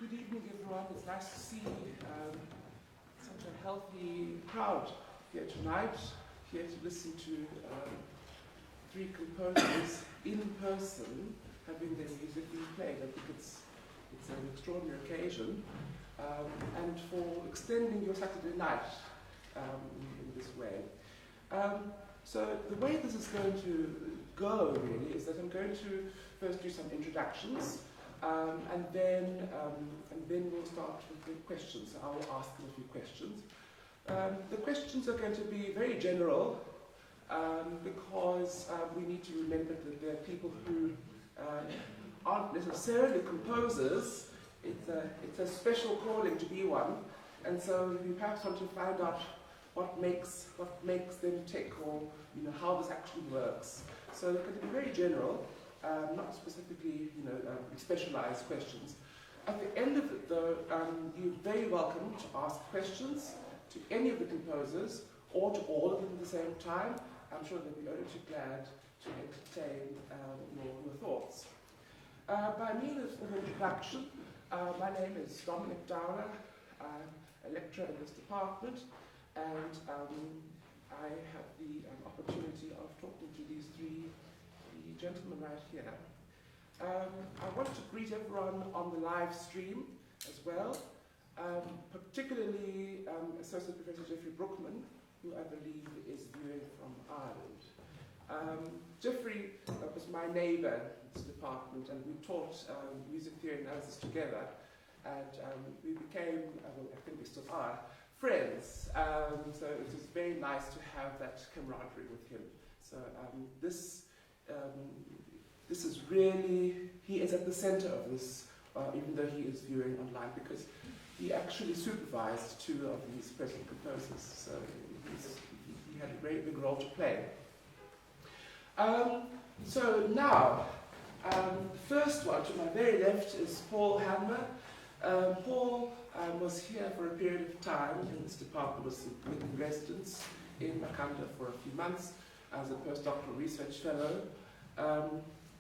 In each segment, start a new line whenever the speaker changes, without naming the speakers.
Good evening, everyone. It's nice to see such a healthy crowd here tonight, here to listen to three composers in person having their music being played. I think it's an extraordinary occasion, and for extending your Saturday night in this way. So the way this is going to go, really, is that I'm going to first do some introductions, and then we'll start with the questions. I will ask them a few questions. The questions are going to be very general, because we need to remember that there are people who aren't necessarily composers. It's a special calling to be one, and so you perhaps want to find out what makes them tick, or how this actually works. So it's going to be very general, not specifically specialized questions. At the end of it, though, you're very welcome to ask questions to any of the composers or to all of them at the same time. I'm sure they'll be only too glad to entertain your thoughts. By means of an introduction, my name is Ndodana-Breen. I'm a lecturer in this department, and I have the opportunity of talking to these three gentlemen right here. I want to greet everyone on the live stream as well, particularly Associate Professor Jeffrey Brookman, who I believe is viewing from Ireland. Jeffrey was my neighbour in this department, and we taught music theory analysis together, and we became, I think we still are, friends. So it was very nice to have that camaraderie with him. So this is really, he is at the center of this, even though he is viewing online, because he actually supervised two of these present composers. So he had a very big role to play. So now, the first one to my very left is Paul Hanmer. Paul was here for a period of time in this department, was in residence in Makanda for a few months as a postdoctoral research fellow.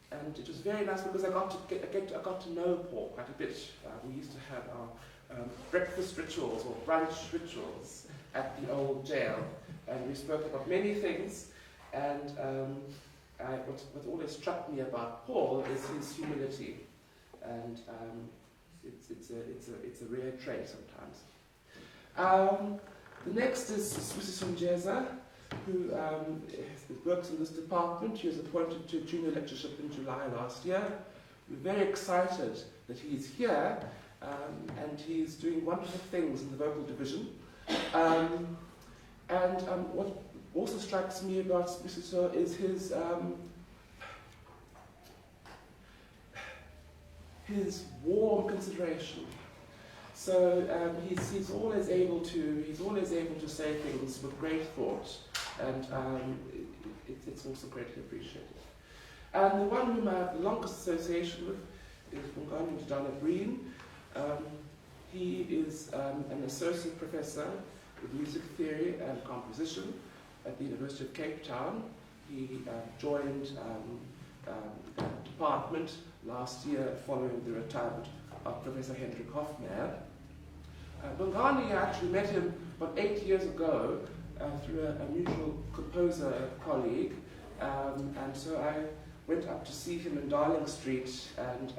And it was very nice because I got to know Paul quite a bit. We used to have our breakfast rituals or brunch rituals at the old jail, and we spoke about many things. And what always struck me about Paul is his humility, and it's a rare trait sometimes. The next is Sibusiso Njeza, who works in this department. He was appointed to junior lectureship in July last year. We're very excited that he's here, and he's doing wonderful things in the vocal division. What also strikes me about Sibusiso is his warm consideration. So he's always able to say things with great thought, and it's also greatly appreciated. And the one whom I have the longest association with is Bongani Ndodana-Breen. He is an associate professor with music theory and composition at the University of Cape Town. He joined that department last year following the retirement of Professor Hanmer. Bongani, I actually met him about 8 years ago through a mutual composer colleague, and so I went up to see him in Darling Street and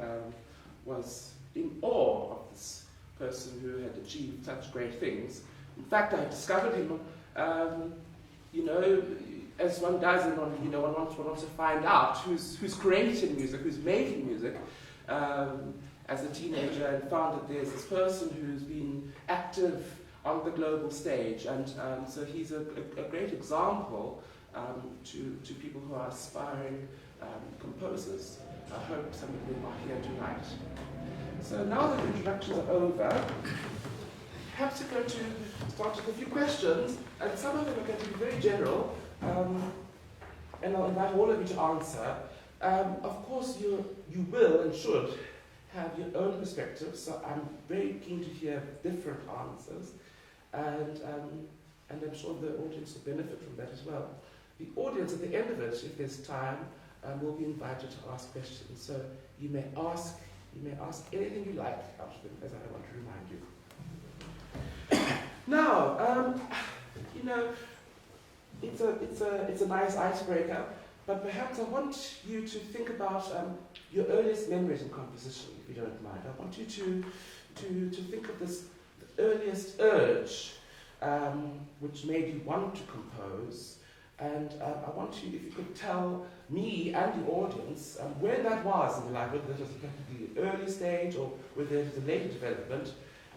was in awe of this person who had achieved such great things. In fact, I discovered him, as one does, and one wants to find out who's creating music, who's making music. As a teenager, and found that there's this person who's been active on the global stage, and so he's a great example to people who are aspiring composers. I hope some of them are here tonight. So now that the introductions are over, perhaps we're going to start with a few questions, and some of them are going to be very general, and I'll invite all of you to answer. Of course, you will and should have your own perspectives, so I'm very keen to hear different answers, and I'm sure the audience will benefit from that as well. The audience at the end of it, if there's time, will be invited to ask questions, so you may ask You may ask anything you like out of them, as I want to remind you. Now, you know, it's a nice icebreaker, but perhaps I want you to think about your earliest memories in composition, if you don't mind. I want you to think of this earliest urge which made you want to compose, and I want you, if you could tell me and the audience where that was in your life, whether that was the early stage or whether it was a later development,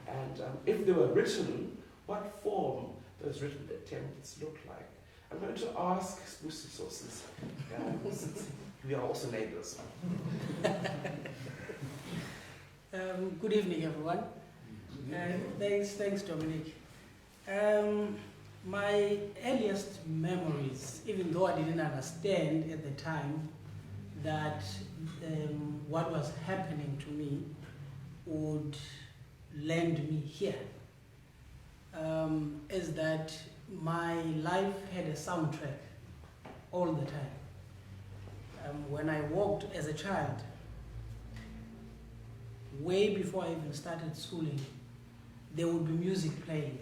and if they were written, what form those written attempts look like. I'm going to ask Sibusiso, since we are also neighbors.
Good evening, everyone. Thanks, Dominic. My earliest memories, even though I didn't understand at the time that what was happening to me would land me here, is that my life had a soundtrack all the time. When I walked as a child, way before I even started schooling, there would be music playing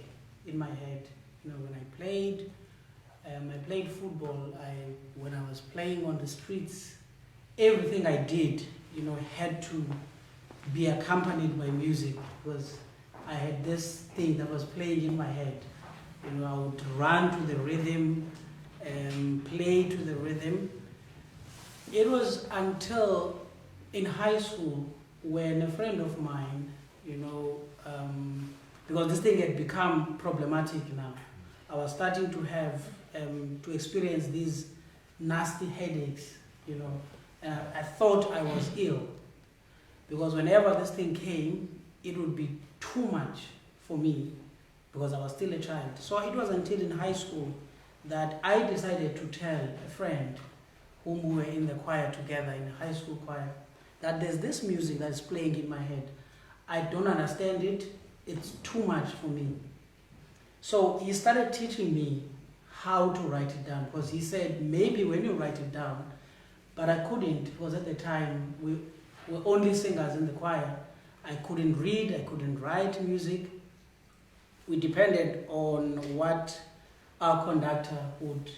in my head. You know, when I played football, when I was playing on the streets, everything I did, you know, had to be accompanied by music, because I had this thing that was playing in my head. You know, I would run to the rhythm and play to the rhythm. It was until in high school when a friend of mine, you know, because this thing had become problematic now, I was starting to have, to experience these nasty headaches, you know. I thought I was ill, because whenever this thing came, it would be too much for me, because I was still a child. So it was until in high school that I decided to tell a friend whom we were in the choir together, in the high school choir, that there's this music that's playing in my head. I don't understand it. It's too much for me. So he started teaching me how to write it down, because he said, maybe when you write it down, but I couldn't, because at the time we were only singers in the choir. I couldn't read, I couldn't write music. We depended on what our conductor would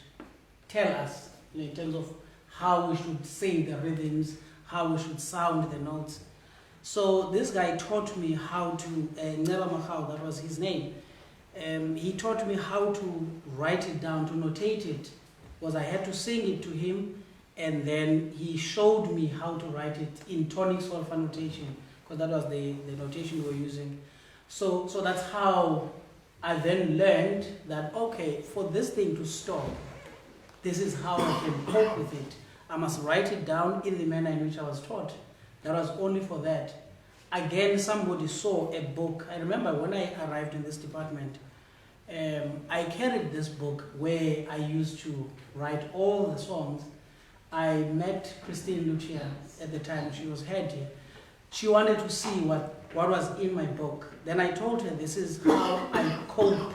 tell us, you know, in terms of how we should sing the rhythms, how we should sound the notes. So this guy taught me how to, Njeza, that was his name. He taught me how to write it down, to notate it, because I had to sing it to him, and then he showed me how to write it in tonic solfa notation, because that was the notation we were using. So that's how I then learned that, okay, for this thing to stop, this is how I can cope with it. I must write it down in the manner in which I was taught. That was only for that. Again, somebody saw a book. I remember when I arrived in this department, I carried this book where I used to write all the songs. I met Christine Lucia at the time. She was head here. She wanted to see what was in my book. Then I told her this is how I cope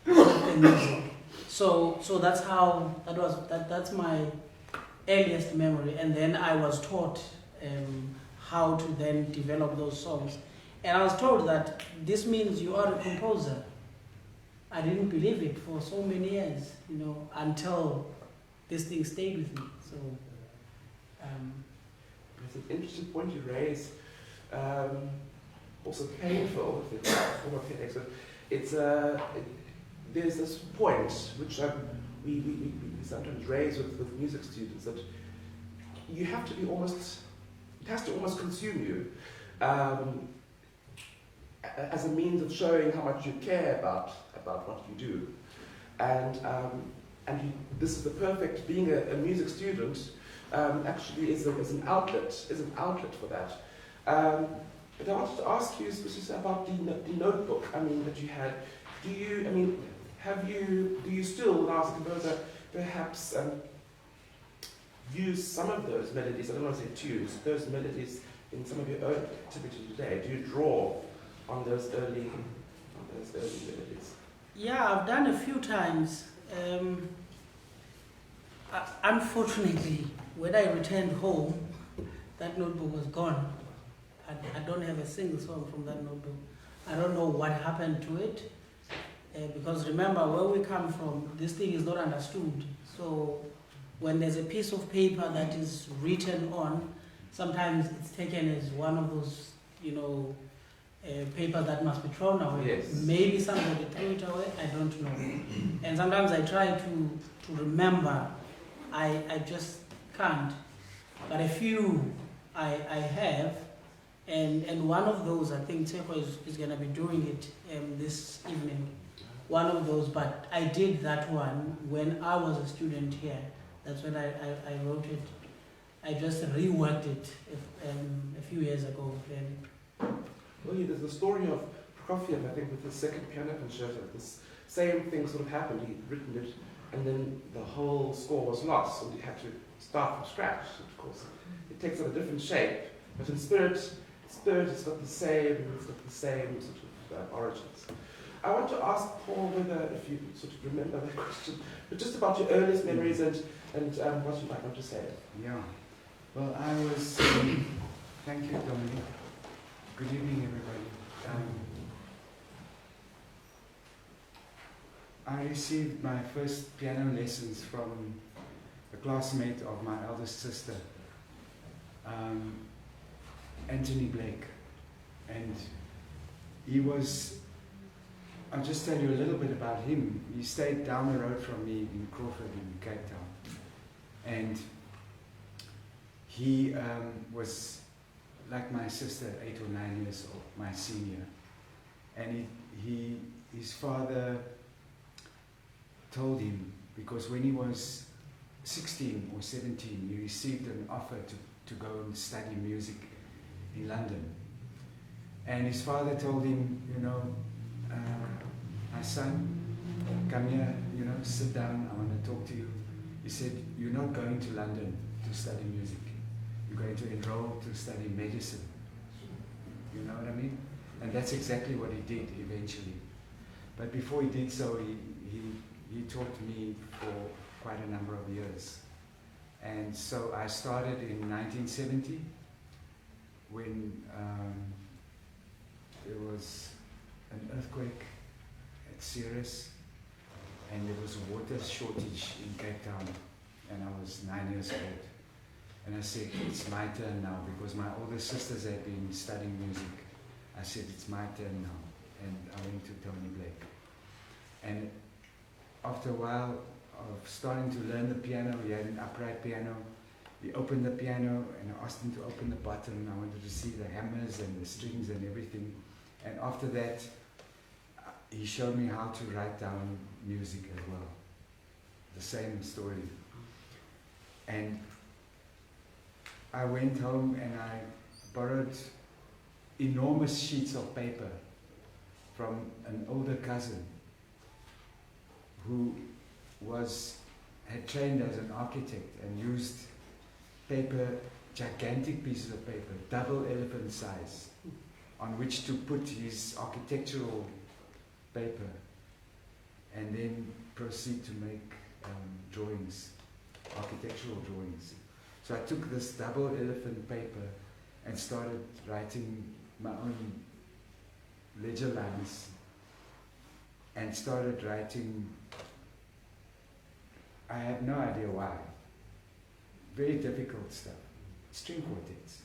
with the music. So that's how that's my earliest memory. And then I was taught how to then develop those songs. And I was told that this means you are a composer. I didn't believe it for so many years, you know, until this thing stayed with me. So
it's an interesting point you raise. Also painful. It's there's this point which we sometimes raise with music students, that you have to be almost, it has to almost consume you as a means of showing how much you care about what you do, and this is the perfect, being a music student actually is an outlet for that. But I wanted to ask you specifically about the notebook. I mean, that you had. Do you still, as a composer, perhaps use some of those melodies? I don't want to say tunes. Those melodies in some of your own activity today. Do you draw on those early melodies?
Yeah, I've done a few times. Unfortunately, when I returned home, that notebook was gone. have a single song from that notebook. I don't know what happened to it, because remember where we come from, this thing is not understood. So when there's a piece of paper that is written on, sometimes it's taken as one of those, paper that must be thrown away.
Yes.
Maybe somebody threw it away, I don't know. And sometimes I try to remember, I just can't. But a few I have, and one of those, I think Teko is going to be doing it this evening. One of those, but I did that one when I was a student here. That's when I wrote it. I just reworked it a few years ago.
Well, there's the story of Prokofiev, I think, with the second piano concerto. This same thing sort of happened. He'd written it, and then the whole score was lost, and he had to start from scratch. Of course, it takes on a different shape, but in spirit, it's got the same sort of origins. I want to ask Paul whether, if you sort of remember that question, but just about your earliest memories and what you might want to say.
Yeah. Well, I was. Thank you, Dominic. Good evening, everybody. I received my first piano lessons from a classmate of my eldest sister, Anthony Blake, and he was. I'll just tell you a little bit about him. He stayed down the road from me in Crawford in Cape Town. And he was, like my sister, 8 or 9 years old, my senior. And his father told him, because when he was 16 or 17, he received an offer to go and study music in London. And his father told him, my son, come here, sit down, I want to talk to you. He said, you're not going to London to study music. You're going to enroll to study medicine. You know what I mean? And that's exactly what he did eventually. But before he did so, he taught me for quite a number of years. And so I started in 1970 when there was an earthquake at Ceres, and there was a water shortage in Cape Town, and I was 9 years old. And I said, it's my turn now, because my older sisters had been studying music. I said, it's my turn now, and I went to Tony Blake. And after a while of starting to learn the piano, he had an upright piano. He opened the piano, and I asked him to open the button. I wanted to see the hammers and the strings and everything. And after that, he showed me how to write down music as well. The same story. And I went home and I borrowed enormous sheets of paper from an older cousin who had trained as an architect and used paper, gigantic pieces of paper, double elephant size, on which to put his architectural paper, and then proceed to make drawings, architectural drawings. So I took this double elephant paper and started writing my own ledger lines, and started writing, I have no idea why, very difficult stuff, string quartets,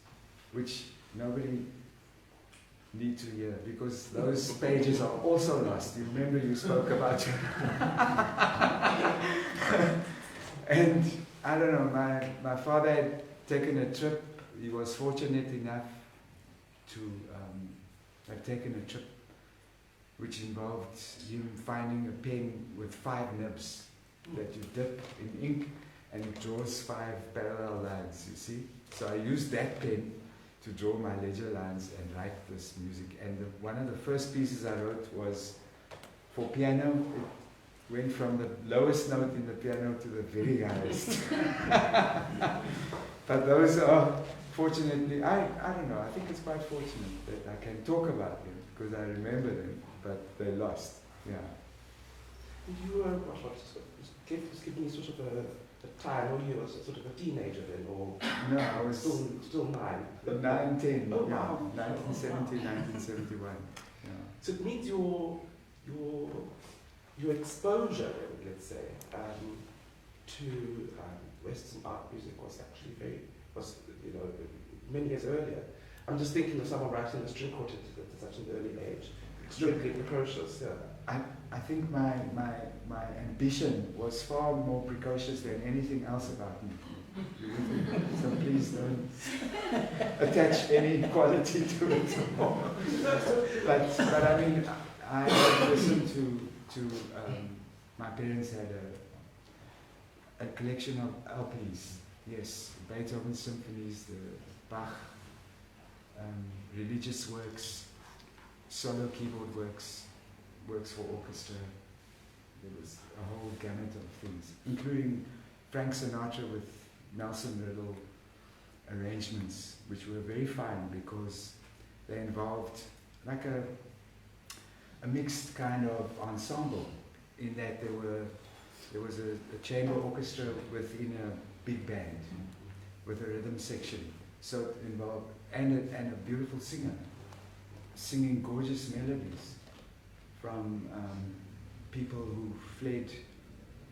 which nobody need to hear, because those pages are also lost. You remember you spoke about it. And I don't know, my father had taken a trip. He was fortunate enough to have taken a trip which involved him finding a pen with 5 nibs that you dip in ink, and it draws 5 parallel lines, you see. So I used that pen to draw my ledger lines and write this music. And one of the first pieces I wrote was for piano. It went from the lowest note in the piano to the very highest. But those are, fortunately, I don't know, I think it's quite fortunate that I can talk about them, because I remember them, but they're lost. Yeah.
You were, just give me sort of a time, or you were sort of a teenager then, or
no, I was
still 9.
9, 10.
Oh,
yeah,
wow.
1970. 1970, 1971. Yeah.
So it means your exposure, let's say, to Western art music was many years earlier. I'm just thinking of someone writing a string quartet at such an early age, extremely precocious. Yeah.
I think my ambition was far more precocious than anything else about me. So please don't attach any quality to it. But I mean, I listened to my parents had a collection of LPs. Yes, Beethoven symphonies, the Bach, religious works, solo keyboard works for orchestra. There was a whole gamut of things, including Frank Sinatra with Nelson Riddle arrangements, which were very fine because they involved like a mixed kind of ensemble, in that there was a chamber orchestra within a big band with a rhythm section. So it involved and a beautiful singer singing gorgeous melodies from people who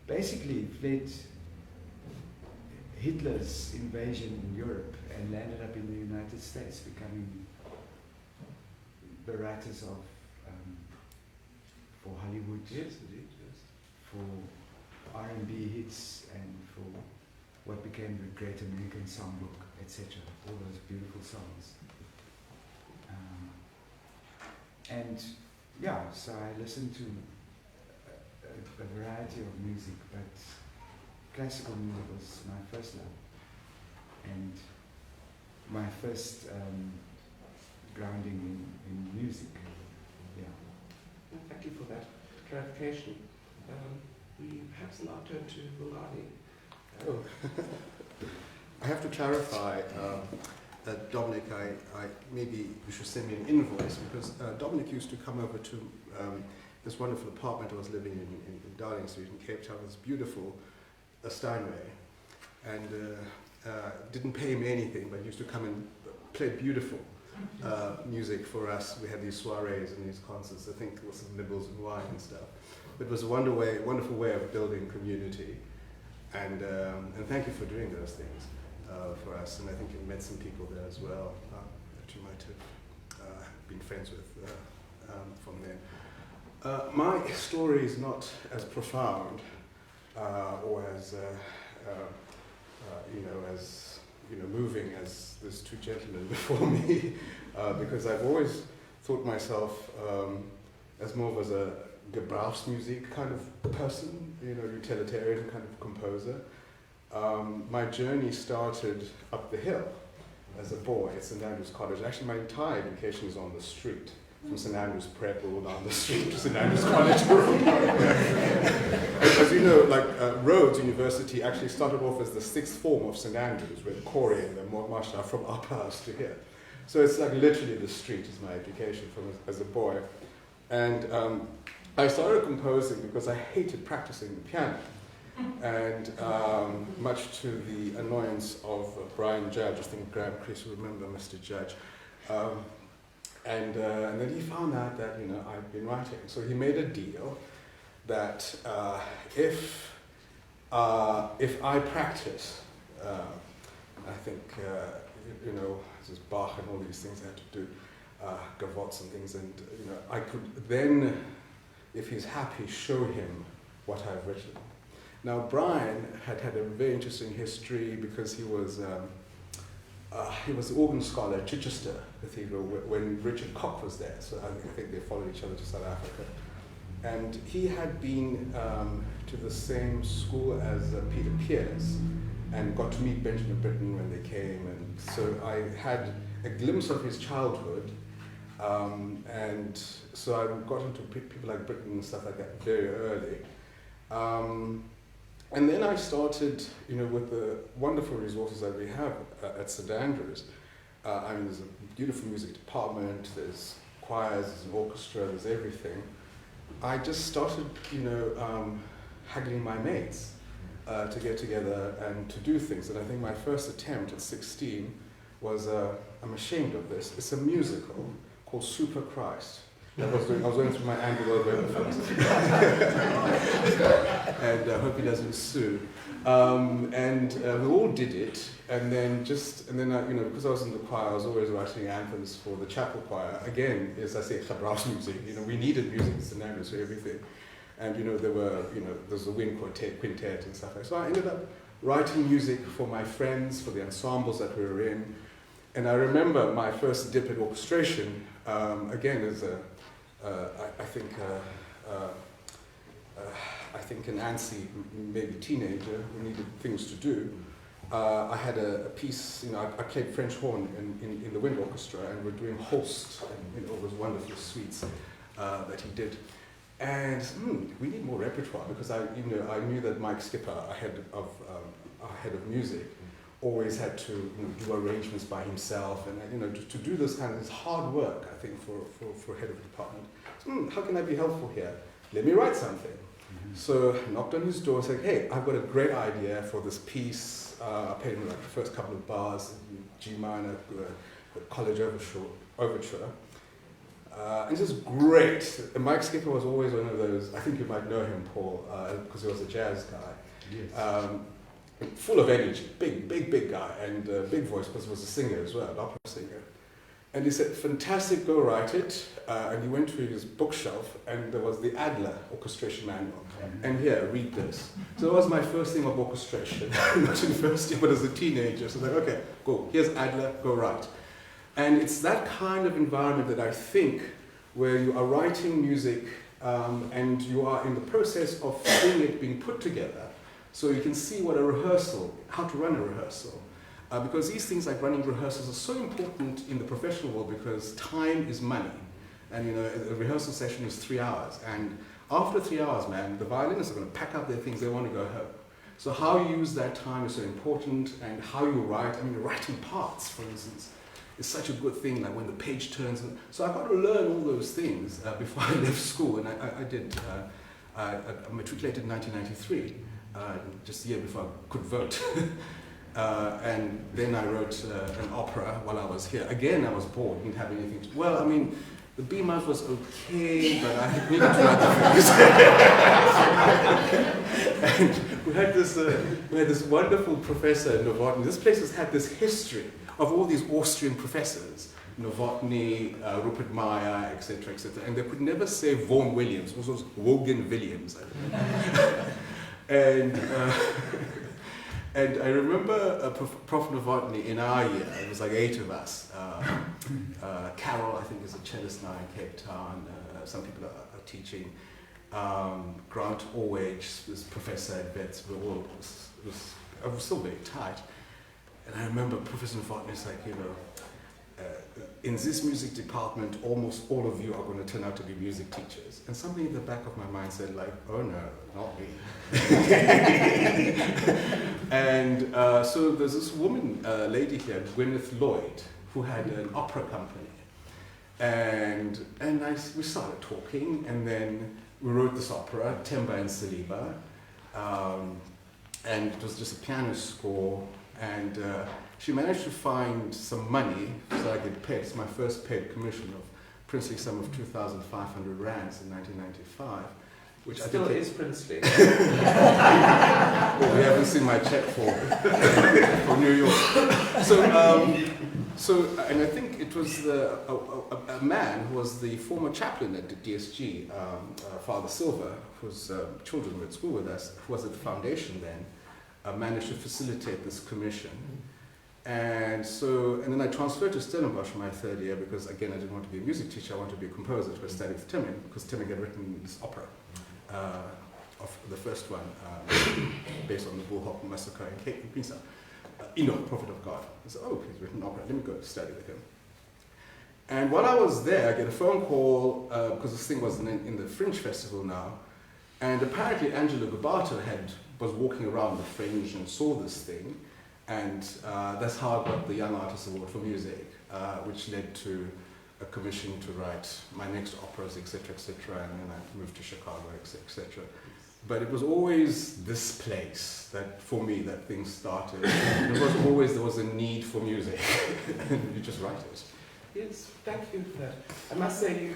basically fled Hitler's invasion in Europe and landed up in the United States, becoming the writers of for Hollywood,
yes, indeed, yes,
for R&B hits, and for what became the Great American Songbook, etc. All those beautiful songs. And yeah, so I listened to a variety of music, but classical music was my first love, and my first grounding in music. Yeah.
Thank you for that clarification. We perhaps now turn to Bongani.
I have to clarify that Dominic, maybe you should send me an invoice, because Dominic used to come over to this wonderful apartment I was living in Darling Street in Cape Town. It was beautiful, a Steinway, and didn't pay him anything, but used to come and play beautiful music for us. We had these soirees and these concerts, I think with some nibbles and wine and stuff. It was a wonderful way of building community, and thank you for doing those things for us. And I think you met some people there as well that you might have been friends with from there. My story is not as profound or as moving as these two gentlemen before me, because I've always thought myself as more of a Gebrauchsmusik kind of person, utilitarian kind of composer. My journey started up the hill as a boy at St Andrews College. Actually, my entire education is on the street, from St Andrews Prep all down the street to St Andrews College. As you know, Rhodes University actually started off as the sixth form of St Andrews, where the Corey and the Marsha from our house to here. So it's like literally the street is my education as a boy. And I started composing because I hated practicing the piano. And much to the annoyance of Brian Judge, I think Graham Chris will remember Mr. Judge. And then he found out that I'd been writing. So he made a deal that if I practice, I think this is Bach and all these things I had to do, gavots and things, and I could then, if he's happy, show him what I've written. Now Brian had a very interesting history because he was the organ scholar at Chichester Cathedral when Richard Koch was there. So I think they followed each other to South Africa. And he had been to the same school as Peter Pears and got to meet Benjamin Britten when they came. And so I had a glimpse of his childhood. And so I got into people like Britten and stuff like that very early. And then I started, with the wonderful resources that we have at St Andrews. There's a beautiful music department, there's choirs, there's an orchestra, there's everything. I just started, haggling my mates to get together and to do things. And I think my first attempt at 16 was a I'm ashamed of this. It's a musical called Super Christ. I was going through my Andy World Weber films. And I hope he doesn't sue. We all did it, and then because I was in the choir, I was always writing anthems for the chapel choir. Again, as I say, Chabra's music. We needed music scenarios for everything, and there's the wind quintet and stuff like that. So I ended up writing music for my friends, for the ensembles that we were in, and I remember my first dip at orchestration. Again, as I think an antsy, maybe teenager who needed things to do. I had a piece, I played French horn in the wind orchestra, and we're doing Holst and all those wonderful suites that he did. And we need more repertoire, because I knew that Mike Skipper, our head of music, always had to do arrangements by himself, and to do this kind of this hard work, I think, for a head of the department. So, how can I be helpful here? Let me write something. So I knocked on his door and said, hey, I've got a great idea for this piece. I played him like the first couple of bars in G minor, the college overture. And it was great. And Mike Skipper was always one of those, I think you might know him, Paul, because he was a jazz guy. Yes. Full of energy, big guy, and big voice, because he was a singer as well, an opera singer. And he said, fantastic, go write it. And he went to his bookshelf, and there was the Adler orchestration manual. And here, read this. So it was my first thing of orchestration, not university, but as a teenager. So I was like, okay, go, here's Adler, go write. And it's that kind of environment that I think, where you are writing music, and you are in the process of seeing it being put together, so you can see what a rehearsal, how to run a rehearsal. Because these things like running rehearsals are so important in the professional world, because time is money. And a rehearsal session is 3 hours. And after 3 hours, man, the violinists are going to pack up their things, they want to go home. So how you use that time is so important, and how you write. Writing parts, for instance, is such a good thing, like when the page turns. So I got to learn all those things before I left school, and I did. I matriculated in 1993, just the year before I could vote. And then I wrote an opera while I was here. Again, I was bored, didn't have anything to... the B-Mouth was okay, but I needed to write the figures. And we had this wonderful professor, Novotny. This place has had this history of all these Austrian professors, Novotny, Rupert Meyer, etc., etc. And they could never say Vaughan Williams, it was Wogan Williams. And I remember Prof. Novotny in our year, it was like 8 of us. Carol, I think, is a cellist now in Cape Town. Some people are teaching. Grant Orwage, this professor at Vets, I was still very tight. And I remember Professor Novotny is like, in this music department, almost all of you are going to turn out to be music teachers. And something in the back of my mind said, like, oh no, not me. And so there's this woman, lady here, Gwyneth Lloyd, who had an opera company. And we started talking, and then we wrote this opera, Temba and Saliba. And it was just a piano score. And she managed to find some money so I get paid. It's my first paid commission of princely sum of 2,500 rands in 1995, which
still is princely.
Well, we haven't seen my check for New York. And I think it was a man who was the former chaplain at the DSG, Father Silver, whose children were at school with us, who was at the foundation then. Managed to facilitate this commission. And then I transferred to Stellenbosch my 3rd year, because again, I didn't want to be a music teacher, I wanted to be a composer, to study with Timmy, because Timmy had written this opera, of the first one, based on the Bullhawk Massacre in Cape Town. Enoch, Prophet of God. I said, oh, he's written opera, let me go study with him. And while I was there, I get a phone call, because this thing was in the Fringe Festival now, and apparently Angelo Gabato was walking around the Fringe and saw this thing, and that's how I got the Young Artist Award for Music, which led to a commission to write my next operas, etc., etc., and then I moved to Chicago, etc. But it was always this place that, for me, that things started. There was a need for music, and you just write it.
Yes, thank you for that. I must say,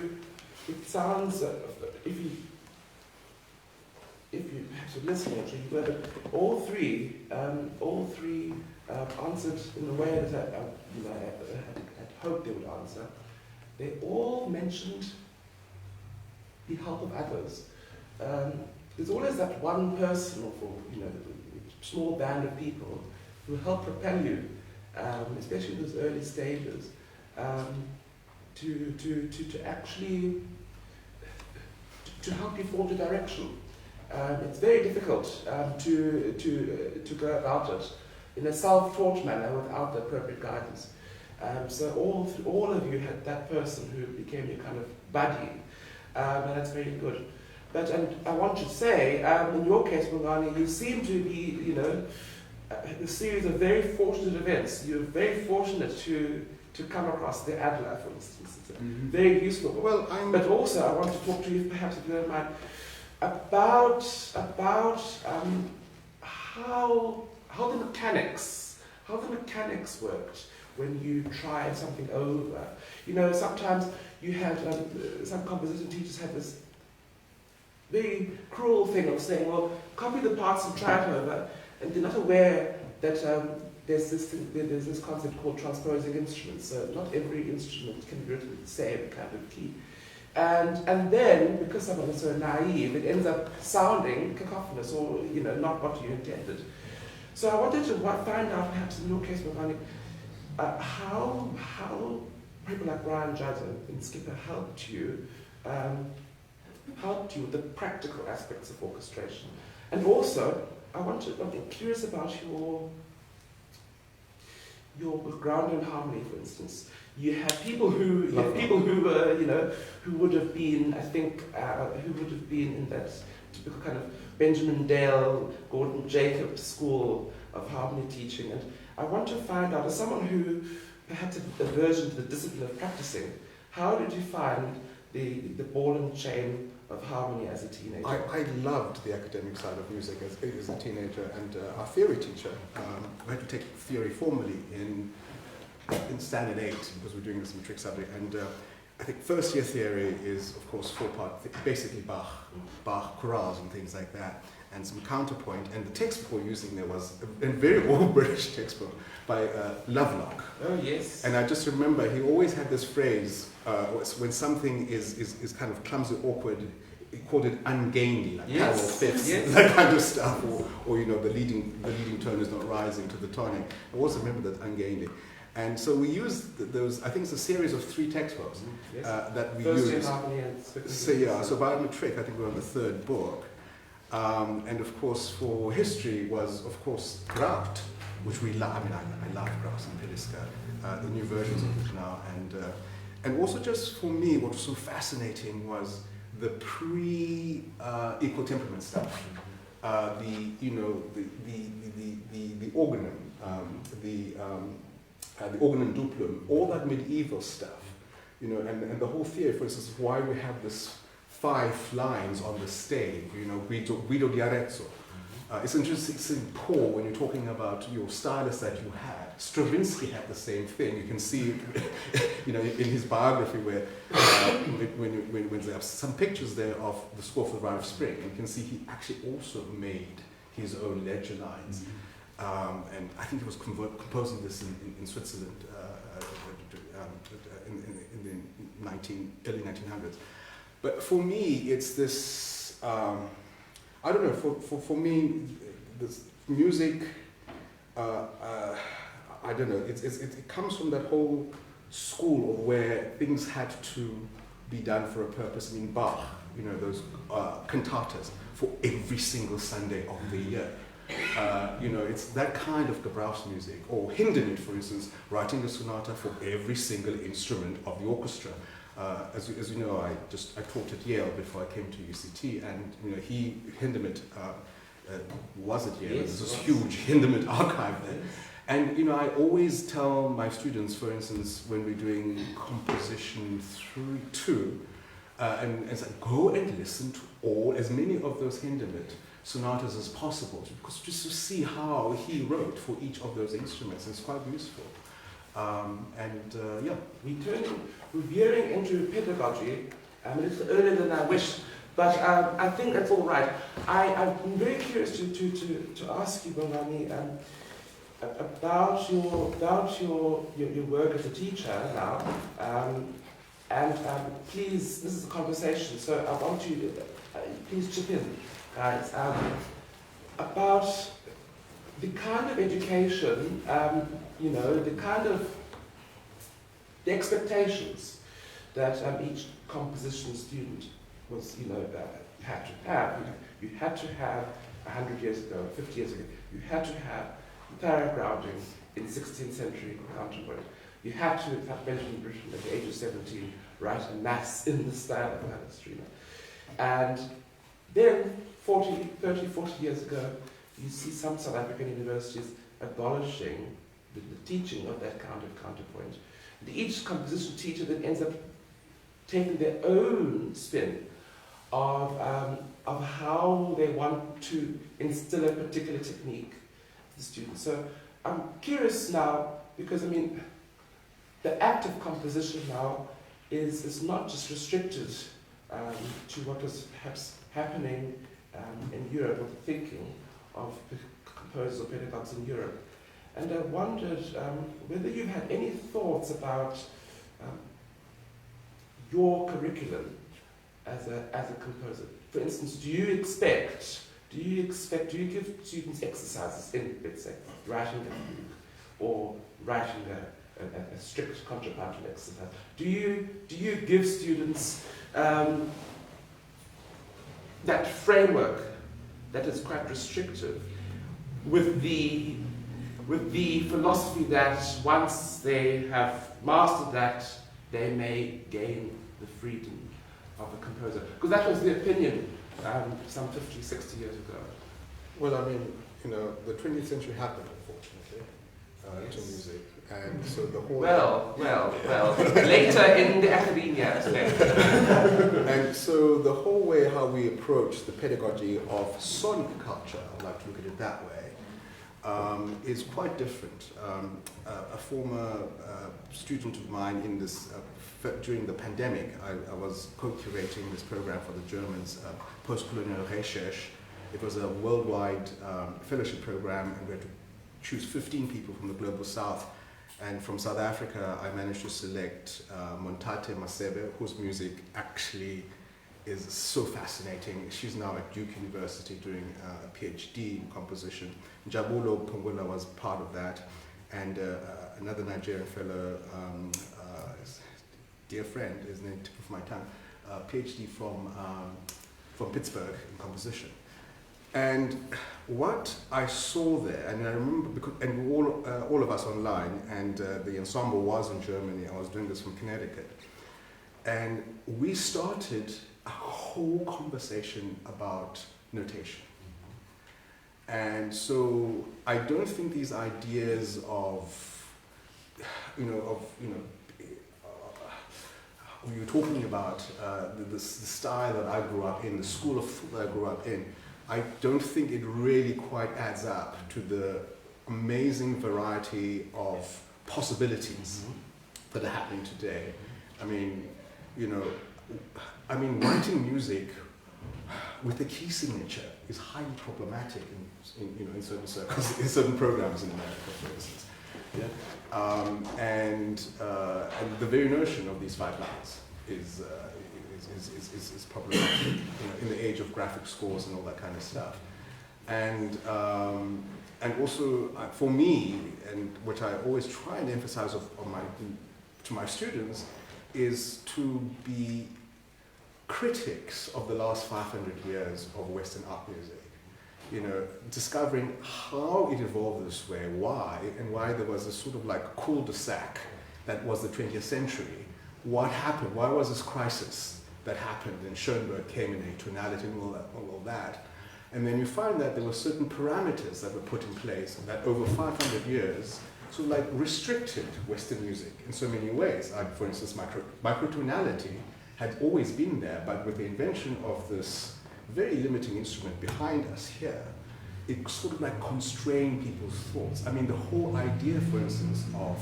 it sounds, if you perhaps you're listening, but all three answered in the way that I'd hoped they would answer. They all mentioned the help of others. There's always that one person, or a small band of people who help propel you, especially in those early stages, to actually to help you forge a direction. It's very difficult to go about it in a self-taught manner without the appropriate guidance. So all of you had that person who became your kind of buddy, and that's very good. But I want to say, in your case, Bongani, you seem to be, a series of very fortunate events. You're very fortunate to come across the Adler, for instance. It's very useful.
Well,
but also, I want to talk to you, perhaps if you don't mind, about how the mechanics worked when you tried something over. Sometimes you had some composition teachers have this very cruel thing of saying, well, copy the parts and try it over, and they're not aware that there's this concept called transposing instruments. So not every instrument can be written with the same kind of key. And then, because someone is so naive, it ends up sounding cacophonous or, not what you intended. So I wanted to find out, perhaps in your case, Bongani, how people like Brian Njeza and Skipper helped you with the practical aspects of orchestration. And also, I'm curious about your ground and harmony, for instance. You have people who who would have been, I think, who would have been in that typical kind of Benjamin Dale, Gordon Jacobs school of harmony teaching. And I want to find out, as someone who perhaps had aversion to the discipline of practicing, how did you find the ball and chain of harmony as a teenager?
I loved the academic side of music as a teenager, and our theory teacher, we had to take theory formally in Standard 8 because we're doing this matric subject, and I think first year theory is, of course, 4-part, basically Bach chorales and things like that, and some counterpoint. And the textbook we're using there was a very old British textbook by Lovelock.
Oh, yes.
And I just remember he always had this phrase, when something is kind of clumsy, awkward, he called it ungainly, like parallel fifths, that kind of stuff, or the leading tone is not rising to the tonic. I always remember that ungainly. And so we used those, I think it's a series of 3 textbooks that we used. So by matric, I think we're on the 3rd book. And of course, for history was, of course, Graut, which we love. I mean, I love Graut and Peliska, the new versions of it now. And also just for me, what was so fascinating was the pre-equal temperament stuff. The organum, the organum duplum, all that medieval stuff, and the whole theory, for instance, why we have this 5 lines on the stave, Guido di Arezzo. It's interesting, Paul, when you're talking about your stylus that you had. Stravinsky had the same thing. You can see, in his biography where when there are some pictures there of the score for the Rite of Spring, and you can see he actually also made his own ledger lines. And I think he was composing this in Switzerland in the early 1900s. But for me, it's this, I don't know, for me, this music, I don't know, it comes from that whole school of where things had to be done for a purpose. I mean, Bach, those cantatas for every single Sunday of the year. It's that kind of Gebrauchs music, or Hindemith, for instance, writing a sonata for every single instrument of the orchestra. As you know, I taught at Yale before I came to UCT, and Hindemith was at Yale. There's this huge Hindemith archive there. And I always tell my students, for instance, when we're doing composition 2, and it's like, go and listen to as many of those Hindemith sonatas as possible, because just to see how he wrote for each of those instruments is quite useful. Yeah, we're veering into pedagogy a little earlier than I wish, but I think that's all right. I've been very curious to ask you, Bongani, about your work as a teacher now, and please, this is a conversation, so I want you to please chip in, guys, about the kind of education, the expectations that each composition student was, had to have. You had to have 100 years ago, 50 years ago, you had to have thorough grounding in 16th century contemporary. You had to have Benjamin Britten at the age of 17 write a mass in the style of Palestrina. And then 30, 40 years ago, you see some South African universities abolishing the teaching of that kind of counterpoint. And each composition teacher then ends up taking their own spin of how they want to instill a particular technique to the students. So I'm curious now, because the act of composition now is not just restricted to what was perhaps happening in Europe, or the thinking of composers or pedagogues in Europe. And I wondered whether you've had any thoughts about your curriculum as a composer. For instance, do you give students exercises in, let's say, writing a fugue or writing a strict contrapuntal exercise? Do you give students that framework that is quite restrictive, with the philosophy that once they have mastered that, they may gain the freedom of a composer? Because that was the opinion some 50, 60 years ago. Well, the 20th century happened, unfortunately, to music. And so the whole...
Well, later in the academia.
And so the whole way how we approach the pedagogy of sonic culture, I like to look at it that way, is quite different. A former student of mine in this, during the pandemic, I was co-curating this program for the Germans, Postcolonial Recherche. It was a worldwide fellowship program, and we had to choose 15 people from the Global South. And from South Africa, I managed to select Montate Masebe, whose music actually is so fascinating. She's now at Duke University doing a PhD in composition. Jabulo Pungula was part of that, and another Nigerian fellow, dear friend, his name tip of my tongue, PhD from Pittsburgh in composition. And what I saw there, and I remember, and all of us online, and the ensemble was in Germany. I was doing this from Connecticut, and we started a whole conversation about notation. And so I don't think these ideas of, we were talking about the style that I grew up in, the school of thought that I grew up in. I don't think it really quite adds up to the amazing variety of possibilities that are happening today. Writing music with a key signature is highly problematic in certain circles, in certain programs in America, for instance. Yeah? And the very notion of these 5 lines is problematic, in the age of graphic scores and all that kind of stuff. And also for me, and what I always try and emphasize to my students, is to be critics of the last 500 years of Western art music. Discovering how it evolved this way, why, and why there was this sort of like cul-de-sac that was the 20th century. What happened? Why was this crisis that happened, and Schoenberg came in atonality and all that. And then you find that there were certain parameters that were put in place that over 500 years sort of restricted Western music in so many ways. Like, for instance, microtonality had always been there, but with the invention of this very limiting instrument behind us here, it sort of like constrained people's thoughts. I mean, the whole idea, for instance, of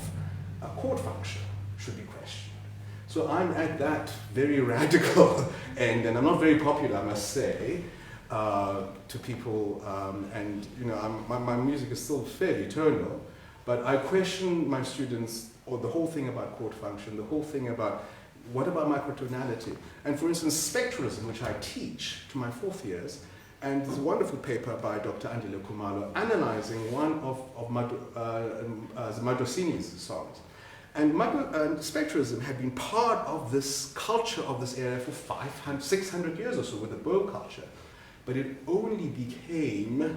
a chord function should be questioned. So I'm at that very radical end, and I'm not very popular, I must say, to people, and you know, my music is still fairly tonal, but I question my students, or the whole thing about chord function, the whole thing about what about microtonality? And for instance, spectralism, which I teach to my fourth years, and there's a wonderful paper by Dr. Andile Kumalo analyzing one of Madosini's songs. And spectralism had been part of this culture of this area for 500, 600 years or so with the bow culture. But it only became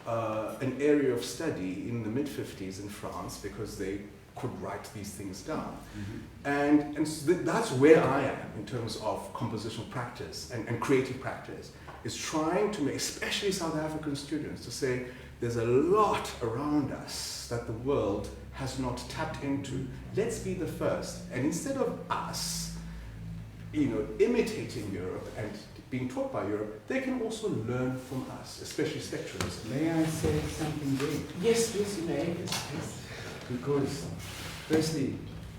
an area of study in the mid-50s in France because they could write these things down. Mm-hmm. And so that's where I am in terms of compositional practice and creative practice, is trying to make, especially South African students, to say there's a lot around us that the world has not tapped into. Let's be the first. And instead of us, you know, imitating Europe and being taught by Europe, they can also learn from us, especially spectralism.
May I say something there?
Yes, yes, you may. Yes.
Because, firstly,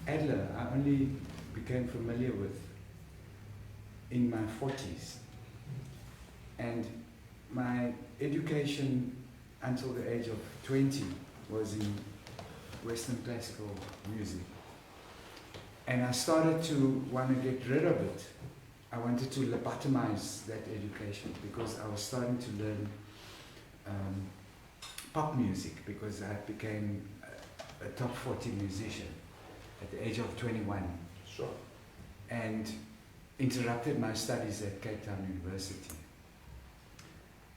Adler, I only became familiar with in my 40s. And my education until the age of 20 was in Western classical music. And I started to want to get rid of it. I wanted to lobotomize that education because I was starting to learn pop music because I became a top 40 musician at the age of 21.
Sure.
And interrupted my studies at Cape Town University.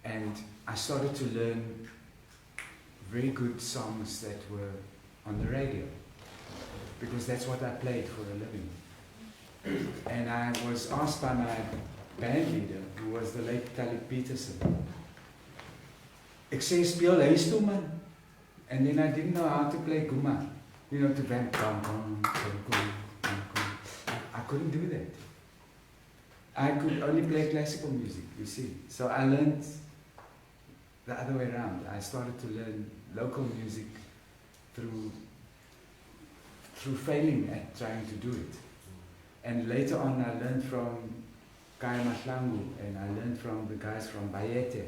And I started to learn very good songs that were on the radio because that's what I played for a living. And I was asked by my band leader, who was the late Talib Peterson, ek sê speel huis toe man. And then I didn't know how to play guma, you know, to bang, I couldn't do that. I could only play classical music, you see. So I learned the other way around. I started to learn local music through failing at trying to do it. And later on I learned from Kaya Mahlangu, and I learned from the guys from Bayete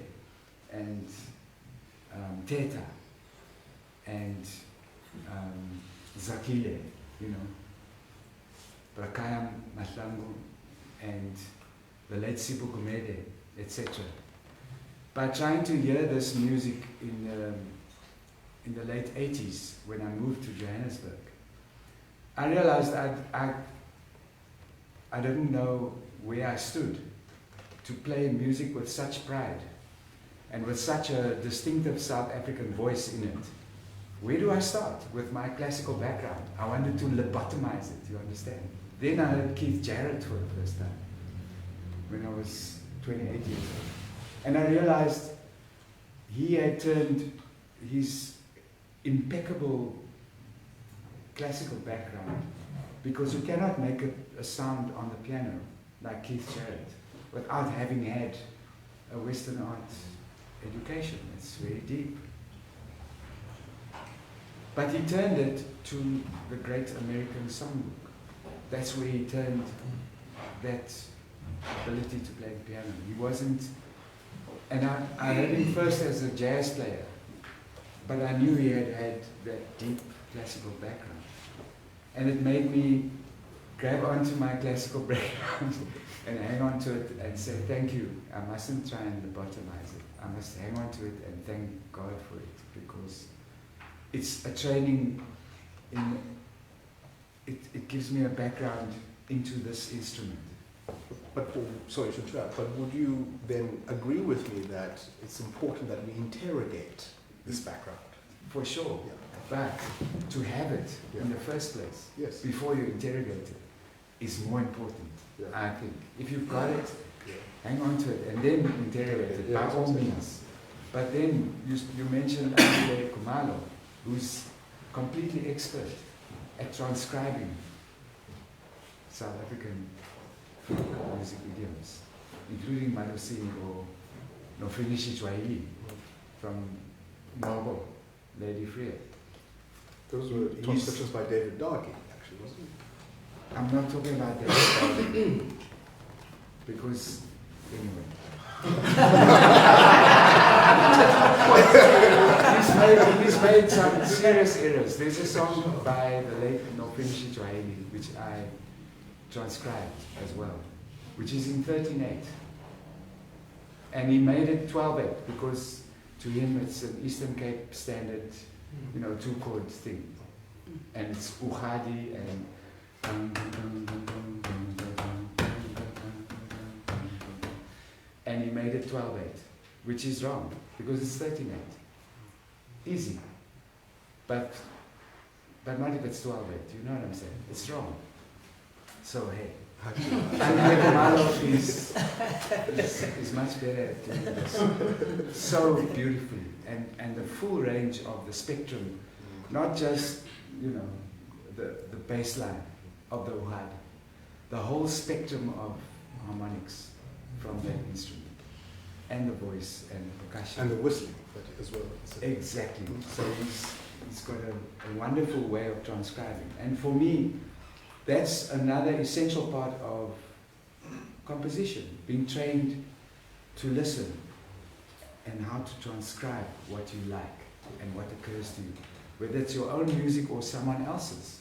and Teta and Zakile, you know, Brakaya Mahlangu and the late Sibusiso, etc. By trying to hear this music in the late 80s, when I moved to Johannesburg, I realized I didn't know where I stood to play music with such pride and with such a distinctive South African voice in it. Where do I start with my classical background? I wanted to lobotomize it, you understand? Then I heard Keith Jarrett for the first time when I was 28 years old. And I realized he had turned his impeccable classical background, because you cannot make a sound on the piano like Keith Jarrett without having had a Western art education. It's very deep. But he turned it to the great American songbook. That's where he turned that ability to play the piano. He wasn't, and I heard him first as a jazz player, but I knew he had that deep classical background. And it made me grab onto my classical background and hang on to it and say, thank you. I mustn't try and lobotomize it. I must hang on to it and thank God for it, because it's a training in, it gives me a background into this instrument.
But, sorry to interrupt, but would you then agree with me that it's important that we interrogate this background?
For sure.
Yeah.
But to have it in the first place,
yes,
before you interrogate it, is more important, I think. If you've got it, hang on to it and then interrogate it, by all means. But then you mentioned Andile Kumalo, who's completely expert at transcribing South African music idioms, including Malusini or Nofinishi Chwaili from Noble, Lady Freya.
Those were transcriptions by David Darkey, actually, wasn't it?
I'm not talking about that because, anyway. he's made some serious errors. There's a song by the late Nofinishi Chwaili, which I transcribed as well, which is in 13/8. And he made it 12/8 because to him it's an Eastern Cape standard, you know, 2-chord thing. And it's Uhadi and and he made it 12/8, which is wrong because it's 13/8. Easy. But not if it's 12/8, you know what I'm saying? It's wrong. So hey. And Malo is much better at doing this so beautifully, and the full range of the spectrum, not just, you know, the bass line of the uhad, the whole spectrum of harmonics from that instrument, and the voice and the percussion.
And the whistling as well.
Exactly. So he's got a wonderful way of transcribing. And for me, that's another essential part of composition, being trained to listen and how to transcribe what you like and what occurs to you, whether it's your own music or someone else's.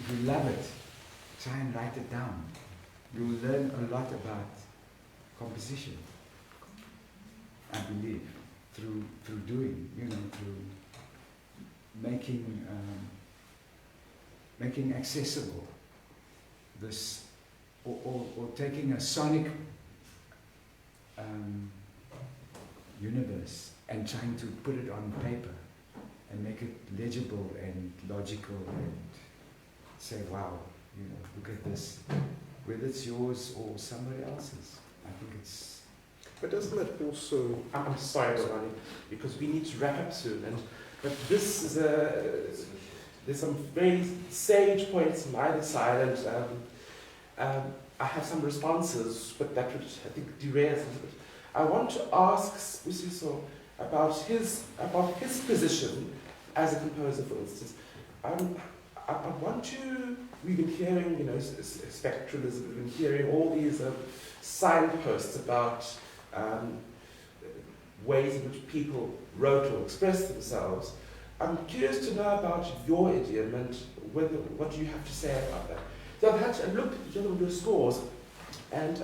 If you love it, try and write it down. You'll learn a lot about composition, I believe, through doing, you know, through making accessible this, or taking a sonic universe and trying to put it on paper and make it legible and logical and say, wow, you know, look at this, whether it's yours or somebody else's. I think it's...
But doesn't that also... I'm sorry, Bongani, because we need to wrap up soon, but this is there's some very sage points on either side, and I have some responses, but that would, I think, derail us a little bit. I want to ask Sibusiso about his position as a composer, for instance. I want to... We've been hearing, you know, spectralism. We've been hearing all these signposts about ways in which people wrote or expressed themselves. I'm curious to know about your idiom and what you have to say about that. So I've had to look at your scores, and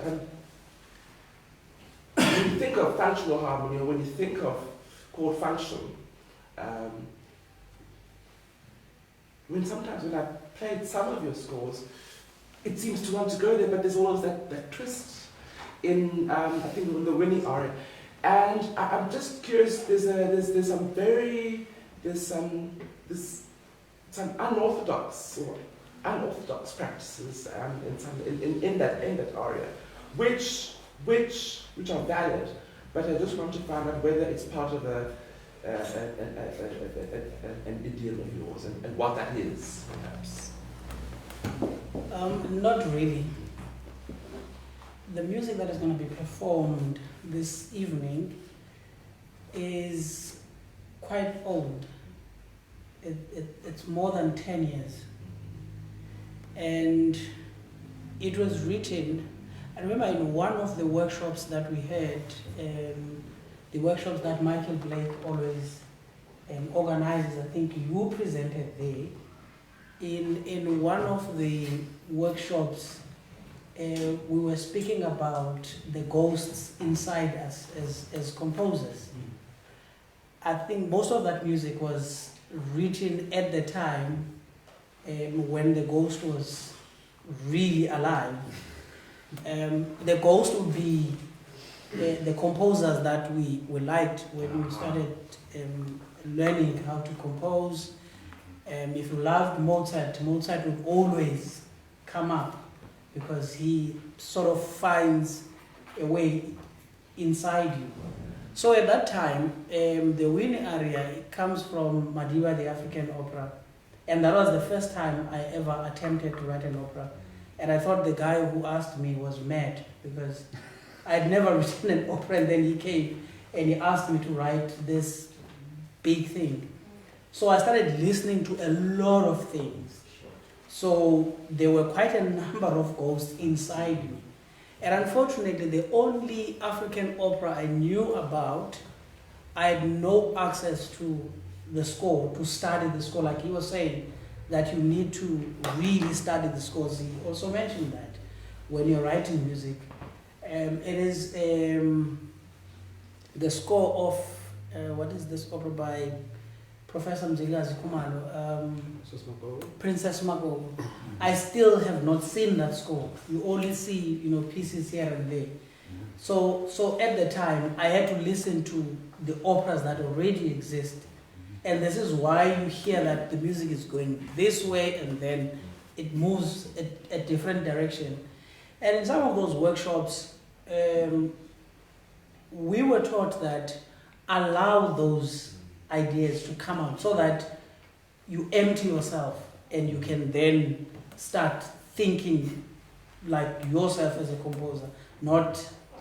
when you think of functional harmony, or when you think of chord function, sometimes when I've played some of your scores, it seems to want to go there, but there's always that twist in, I think, in the Winnie Aria. And I'm just curious, there's some unorthodox practices in that aria, which are valid, but I just want to find out whether it's part of an idiom of yours and what that is, perhaps.
Not really. The music that is going to be performed this evening is quite old. It's more than 10 years. And it was written, I remember in one of the workshops that we had, the workshops that Michael Blake always organizes, I think you presented there. In one of the workshops, we were speaking about the ghosts inside us as composers. I think most of that music was written at the time when the ghost was really alive. The ghost would be the composers that we liked when we started learning how to compose. If you loved Mozart would always come up because he sort of finds a way inside you. So at that time, the Winnie Aria comes from Madiba, the African opera, and that was the first time I ever attempted to write an opera. And I thought the guy who asked me was mad because I'd never written an opera, and then he came and he asked me to write this big thing. So I started listening to a lot of things. So there were quite a number of ghosts inside me. And unfortunately, the only African opera I knew about, I had no access to the score, to study the score. Like he was saying, that you need to really study the scores. He also mentioned that when you're writing music. It is the score of, what is this opera by Professor Mzilikazi Khumalo? Princess Magogo. I still have not seen that score. You only see, pieces here and there. So at the time, I had to listen to the operas that already exist. And this is why you hear that the music is going this way and then it moves a different direction. And in some of those workshops, we were taught that allow those ideas to come out so that you empty yourself and you can then start thinking like yourself as a composer, not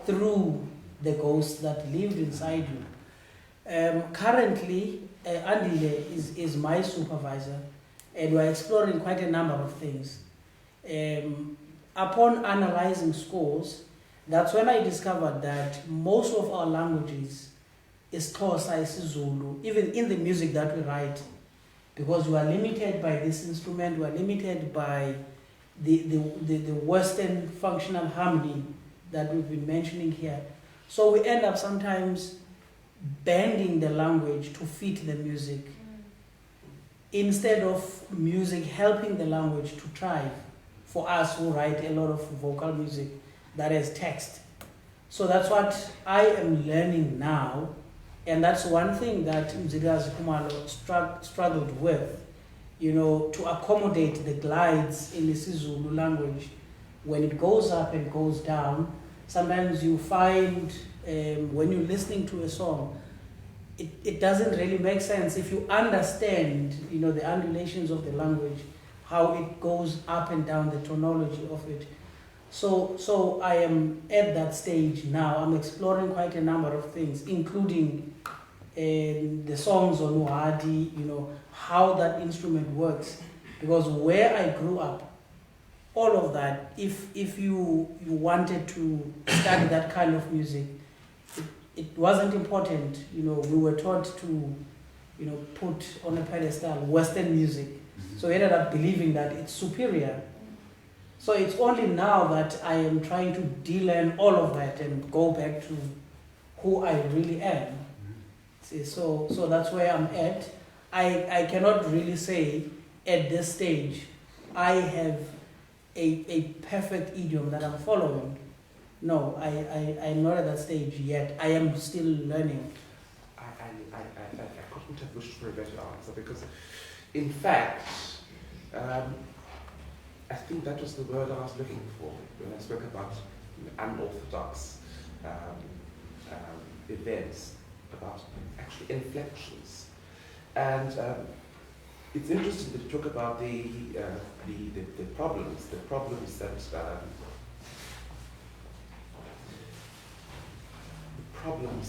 through the ghosts that lived inside you. Currently, Andile is my supervisor, and we're exploring quite a number of things. Upon analyzing scores, that's when I discovered that most of our languages is Xhosa, isiZulu, even in the music that we write, because we are limited by this instrument, we are limited by the Western functional harmony that we've been mentioning here. So we end up sometimes bending the language to fit the music instead of music helping the language to thrive for us who write a lot of vocal music that has text. So that's what I am learning now, and that's one thing that Mzilikazi Khumalo struggled with, to accommodate the glides in the isiZulu language. When it goes up and goes down, sometimes you find when you're listening to a song, it doesn't really make sense if you understand, the undulations of the language, how it goes up and down, the tonology of it. So I am at that stage now. I'm exploring quite a number of things, including the songs on Uhadi, how that instrument works. Because where I grew up, all of that, if you wanted to study that kind of music, it wasn't important. We were taught to, put on a pedestal Western music. So we ended up believing that it's superior. So it's only now that I am trying to de-learn all of that and go back to who I really am. See, so that's where I'm at. I cannot really say at this stage I have a perfect idiom that I'm following. No, I'm not at that stage yet. I am still learning.
I couldn't have wished for a better answer because, in fact, I think that was the word I was looking for when I spoke about unorthodox events, about actually inflections. And it's interesting that you talk about the problems that problems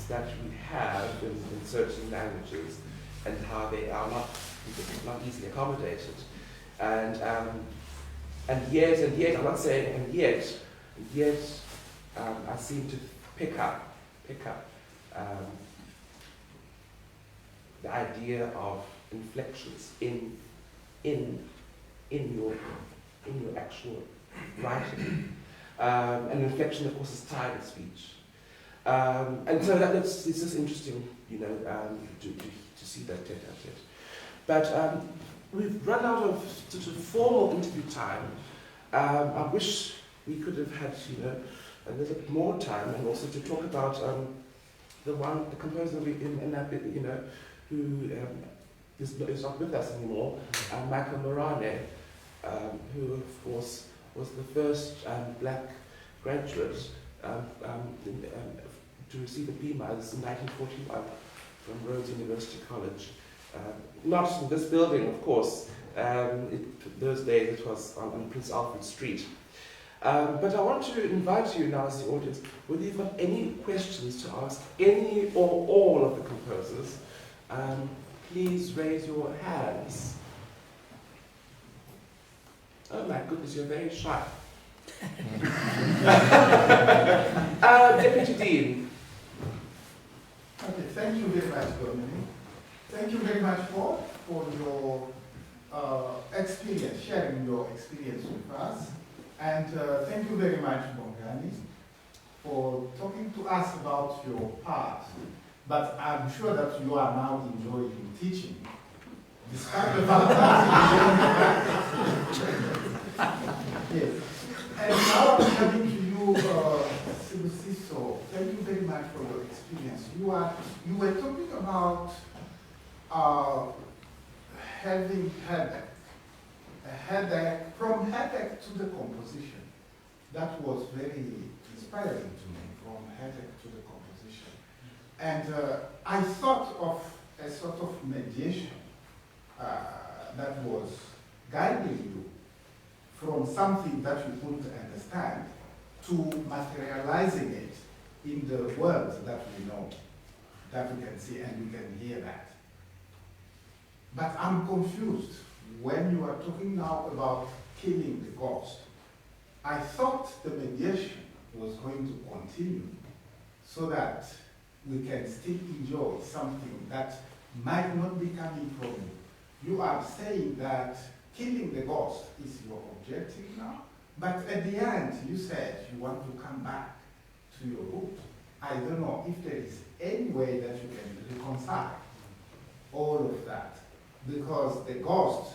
that we have in certain languages and how they are not easily accommodated. And yet, I'm not saying and yet, I seem to pick up the idea of inflections in your actual writing. An inflection, of course, is time in speech. And so it's just interesting, to see that tete-a-tete. But we've run out of sort of formal interview time. I wish we could have had, a little bit more time, and also to talk about the composer in that bit, who is not with us anymore, Michael Moerane, who of course was the first black graduate to receive a BMAS in 1941 from Rhodes University College. Not in this building, of course. Those days it was on Prince Alfred Street. But I want to invite you now as the audience, whether you've got any questions to ask any or all of the composers, please raise your hands. Oh my goodness, you're very shy. Deputy Dean.
Okay, thank you very much, Bongani. Thank you very much for your experience, sharing your experience with us. And thank you very much, Bongani, for talking to us about your part. But I'm sure that you are now enjoying teaching, despite the fact that yes. And now I'm coming to you, Sibusiso. Thank you very much for your experience. You were talking about having from headache to the composition. That was very inspiring to me, from headache to the composition. And I thought of a sort of mediation that was guiding you from something that you couldn't understand to materializing it in the world that we know, that we can see and we can hear that. But I'm confused when you are talking now about killing the ghost. I thought the mediation was going to continue so that we can still enjoy something that might not be coming from you. You are saying that killing the ghost is your objective now, but at the end you said you want to come back to your root. I don't know if there is any way that you can reconcile all of that, because the ghost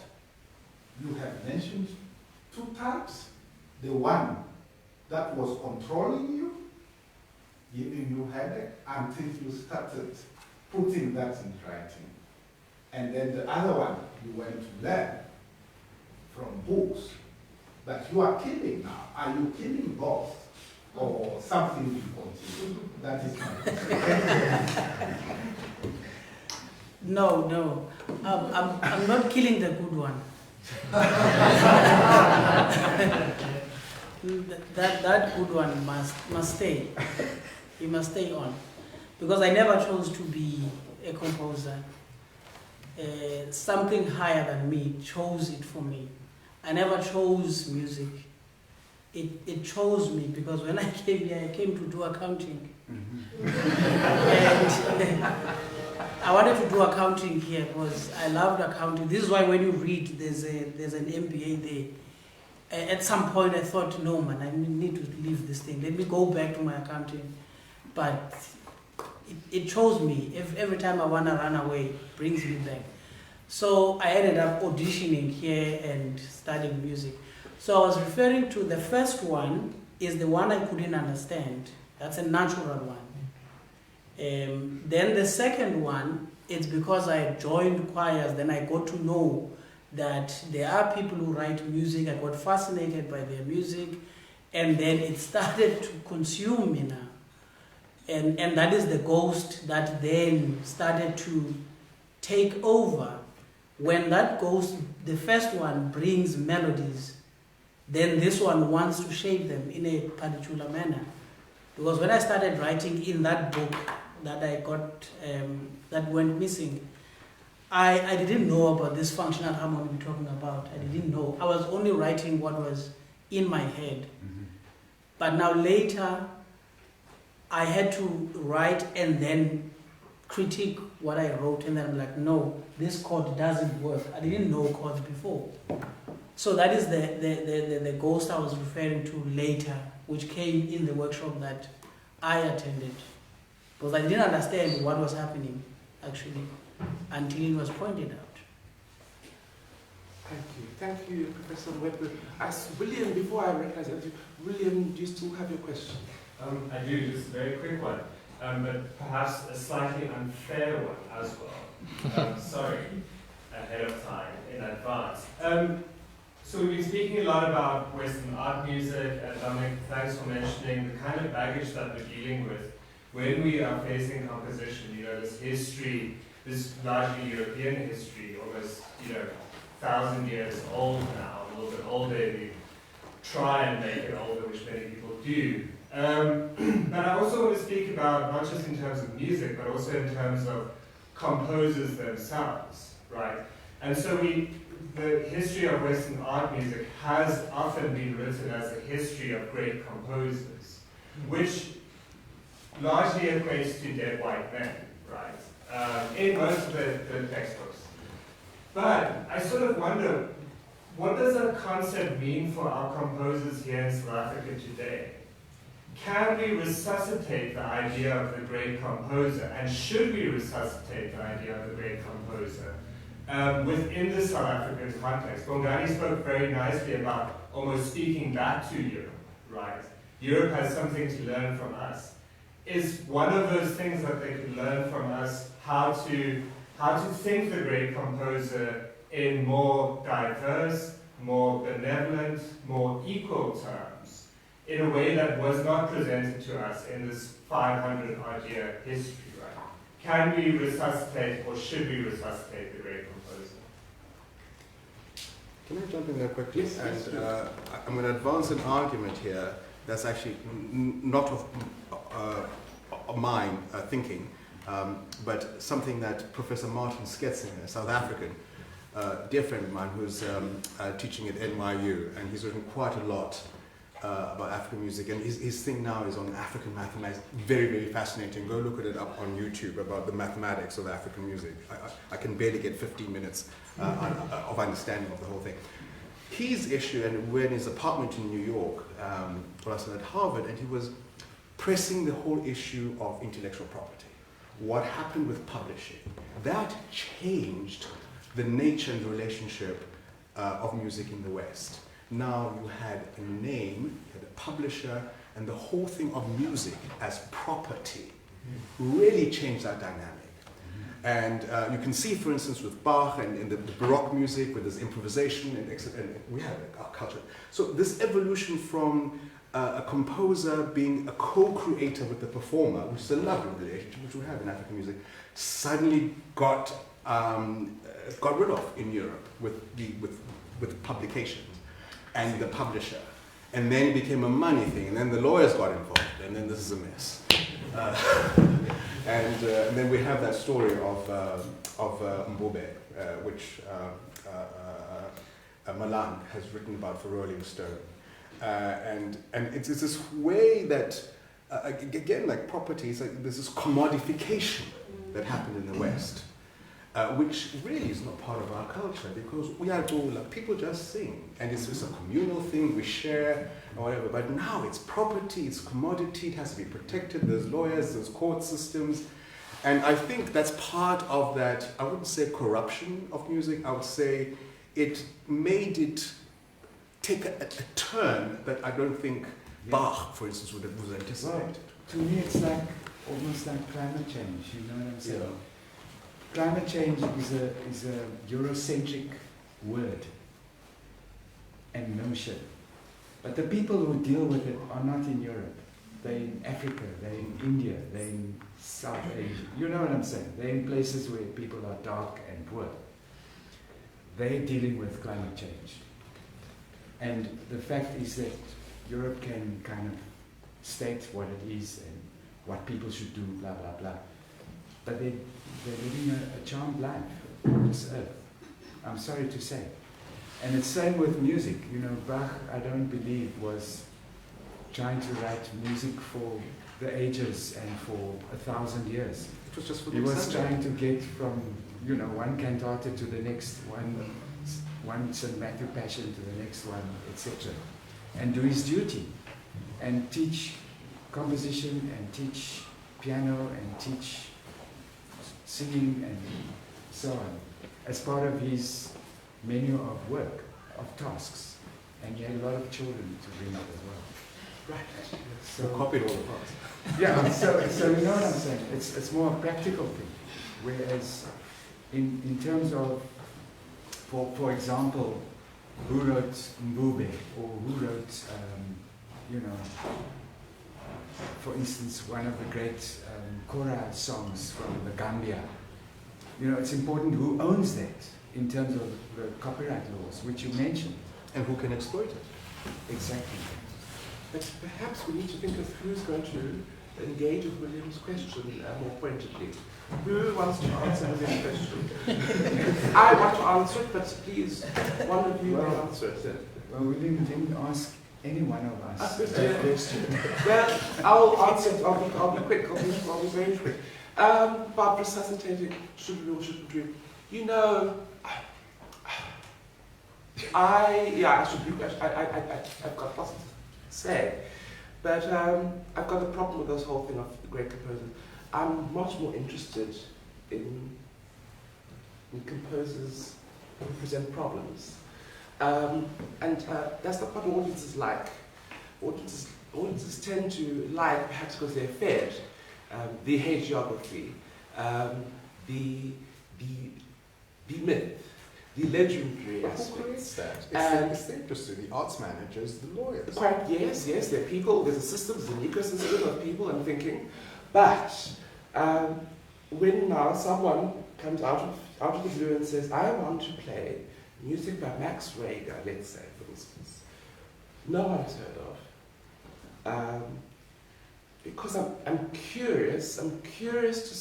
you have mentioned 2 times, the one that was controlling you, giving you headache until you started putting that in writing. And then the other one you went to learn from books. But you are killing now. Are you killing both? Or something will continue? That is my question.
No. I'm not killing the good one. that good one must stay. He must stay on. Because I never chose to be a composer. Something higher than me chose it for me. I never chose music. It chose me, because when I came here, I came to do accounting. Mm-hmm. And I wanted to do accounting here because I loved accounting. This is why when you read, there's an MBA there. At some point I thought, no man, I need to leave this thing. Let me go back to my accounting. But it chose me. Every time I want to run away, it brings me back. So I ended up auditioning here and studying music. So I was referring to the first one is the one I couldn't understand. That's a natural one. Then the second one, it's because I joined choirs, then I got to know that there are people who write music. I got fascinated by their music, and then it started to consume me now. And that is the ghost that then started to take over. When that ghost, the first one brings melodies, then this one wants to shape them in a particular manner. Because when I started writing in that book that I got, that went missing, I didn't know about this functional harmony we're talking about. I didn't know. I was only writing what was in my head. Mm-hmm. But now later, I had to write and then critique what I wrote, and then I'm like, no, this chord doesn't work. I didn't know chords before. So that is the ghost I was referring to later, which came in the workshop that I attended. Because I didn't understand what was happening, actually, until it was pointed out.
Thank you, Professor Mwebe. William, before I recognize you, William, do you still have your question?
I do, just a very quick one, but perhaps a slightly unfair one as well. Sorry, ahead of time, in advance. So we've been speaking a lot about Western art music, and Dominic, thanks for mentioning the kind of baggage that we're dealing with when we are facing composition, this history, this largely European history, almost, 1,000 years old now, a little bit older maybe. try and make it older, which many people do. But I also want to speak about, not just in terms of music, but also in terms of composers themselves, right? And so the history of Western art music has often been written as a history of great composers, which largely equates to dead white men, right? In most of the textbooks. But I sort of wonder, what does that concept mean for our composers here in South Africa today? Can we resuscitate the idea of the great composer, and should we resuscitate the idea of the great composer within the South African context? Bongani spoke very nicely about almost speaking back to Europe, right? Europe has something to learn from us. Is one of those things that they could learn from us how to think the great composer in more diverse, more benevolent, more equal terms, in a way that was not presented to us in this 500-odd year history, right? Can we resuscitate, or should we resuscitate the great composer?
Can I jump in there quickly?
Yes, yes,
and I'm going to advance an argument here that's actually not of mine thinking, but something that Professor Martin Sketzinger, a South African, dear friend of mine who's teaching at NYU, and he's written quite a lot about African music, and his thing now is on African mathematics. Very, very fascinating. Go look at it up on YouTube about the mathematics of African music. I can barely get 15 minutes of understanding of the whole thing. His issue, and we're in his apartment in New York, while I was at Harvard, and he was pressing the whole issue of intellectual property. What happened with publishing? That changed the nature and relationship of music in the West. Now you had a name, you had a publisher, and the whole thing of music as property really changed that dynamic. And you can see, for instance, with Bach and in the Baroque music, where there's improvisation and we have our culture. So this evolution from a composer being a co-creator with the performer, which is a lovely relationship which we have in African music, suddenly got rid of in Europe with publications and the publisher. And then it became a money thing, and then the lawyers got involved, and then this is a mess. And then we have that story of Mbube, which Malang has written about for Rolling Stone. And it's this way that, again, like property, it's like there's this commodification that happened in the West, which really is not part of our culture, because we are all like, people just sing, and it's just a communal thing, we share or whatever. But now it's property, it's commodity, it has to be protected. There's lawyers, there's court systems, and I think that's part of that. I wouldn't say corruption of music. I would say it made it take a turn that I don't think Bach, for instance, would have anticipated.
Well, to me, it's like almost like climate change. You know what I'm saying? Yeah. Climate change is a Eurocentric word and notion. But the people who deal with it are not in Europe. They're in Africa, they're in India, they're in South Asia. You know what I'm saying? They're in places where people are dark and poor. They're dealing with climate change. And the fact is that Europe can kind of state what it is and what people should do, blah, blah, blah. But they're living a charmed life on this earth. I'm sorry to say. And it's same with music. You know, Bach, I don't believe, was trying to write music for the ages and for 1,000 years.
It was just for the
He was trying to get from, you know, one cantata to the next one St. Matthew Passion to the next one, etc. And do his duty and teach composition and teach piano and teach singing and so on as part of his menu of work, of tasks. And he had a lot of children to bring up as well.
Right.
So
copied all the parts.
yeah, so you know what I'm saying? It's more a practical thing. Whereas in terms of, for example, who wrote Mbube, or who wrote, you know, for instance, one of the great Kora songs from the Gambia. You know, it's important who owns that in terms of the copyright laws, which you mentioned.
And who can exploit it?
Exactly.
But perhaps we need to think of who's going to engage with William's question more pointedly. Who wants to answer William's question? I want to answer it, but please, one of you may answer it.
Well, William didn't ask any one of us that question.
Well, I'll answer it. I'll be quick. I'll be very quick. Barbara Sassantating, should we or shouldn't we? You know, I've got lots to say, but I've got a problem with this whole thing of the great composers. I'm much more interested in composers who present problems. And that's not what audiences like. Audiences tend to like, perhaps because they're fed, the hagiography, the myth, the legendary aspects.
It's interesting. The arts managers, the lawyers.
Quite, yes, there are people, there's a system, there's an ecosystem of people and thinking. But when now someone comes out of the blue and says, I want to play music by Max Reger, let's say, for instance, no one's heard of. Because I'm curious to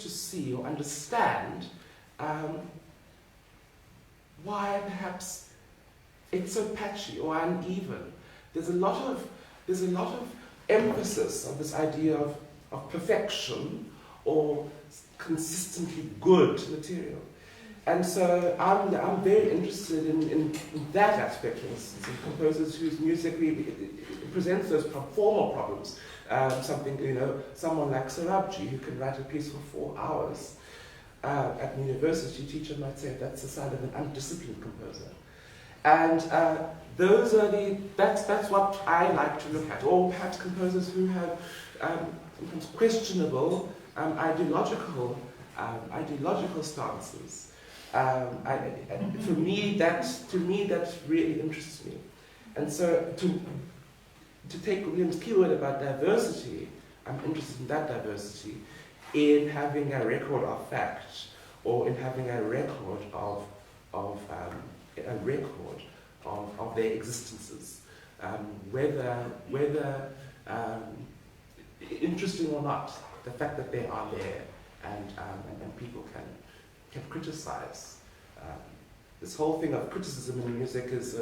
see or understand why perhaps it's so patchy or uneven. There's a lot of emphasis on this idea of perfection or consistently good material. And so I'm very interested in that aspect, for instance, in composers whose music really presents those formal problems. Someone like Sarabji, who can write a piece for 4 hours. At an university, teacher might say that's the sign of an undisciplined composer. And that's what I like to look at. Or perhaps composers who have sometimes questionable ideological stances. To me, that really interests me. And so to take William's keyword about diversity, I'm interested in that diversity, in having a record of fact, or in having a record of their existences, whether interesting or not, the fact that they are there and people can criticize. This whole thing of criticism in music is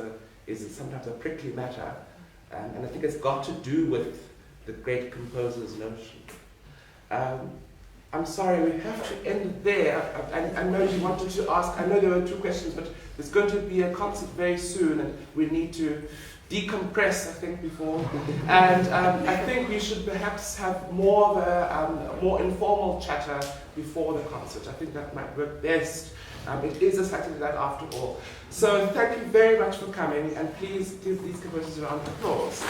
sometimes a prickly matter, and I think it's got to do with the great composer's notion. I'm sorry, we have to end it there. I know you wanted to ask, I know there were 2 questions, but there's going to be a concert very soon, and we need to decompress, I think, before. And I think we should perhaps have more of a more informal chatter before the concert. I think that might work best. It is a Saturday night after all. So thank you very much for coming, and please give these composers a round of applause.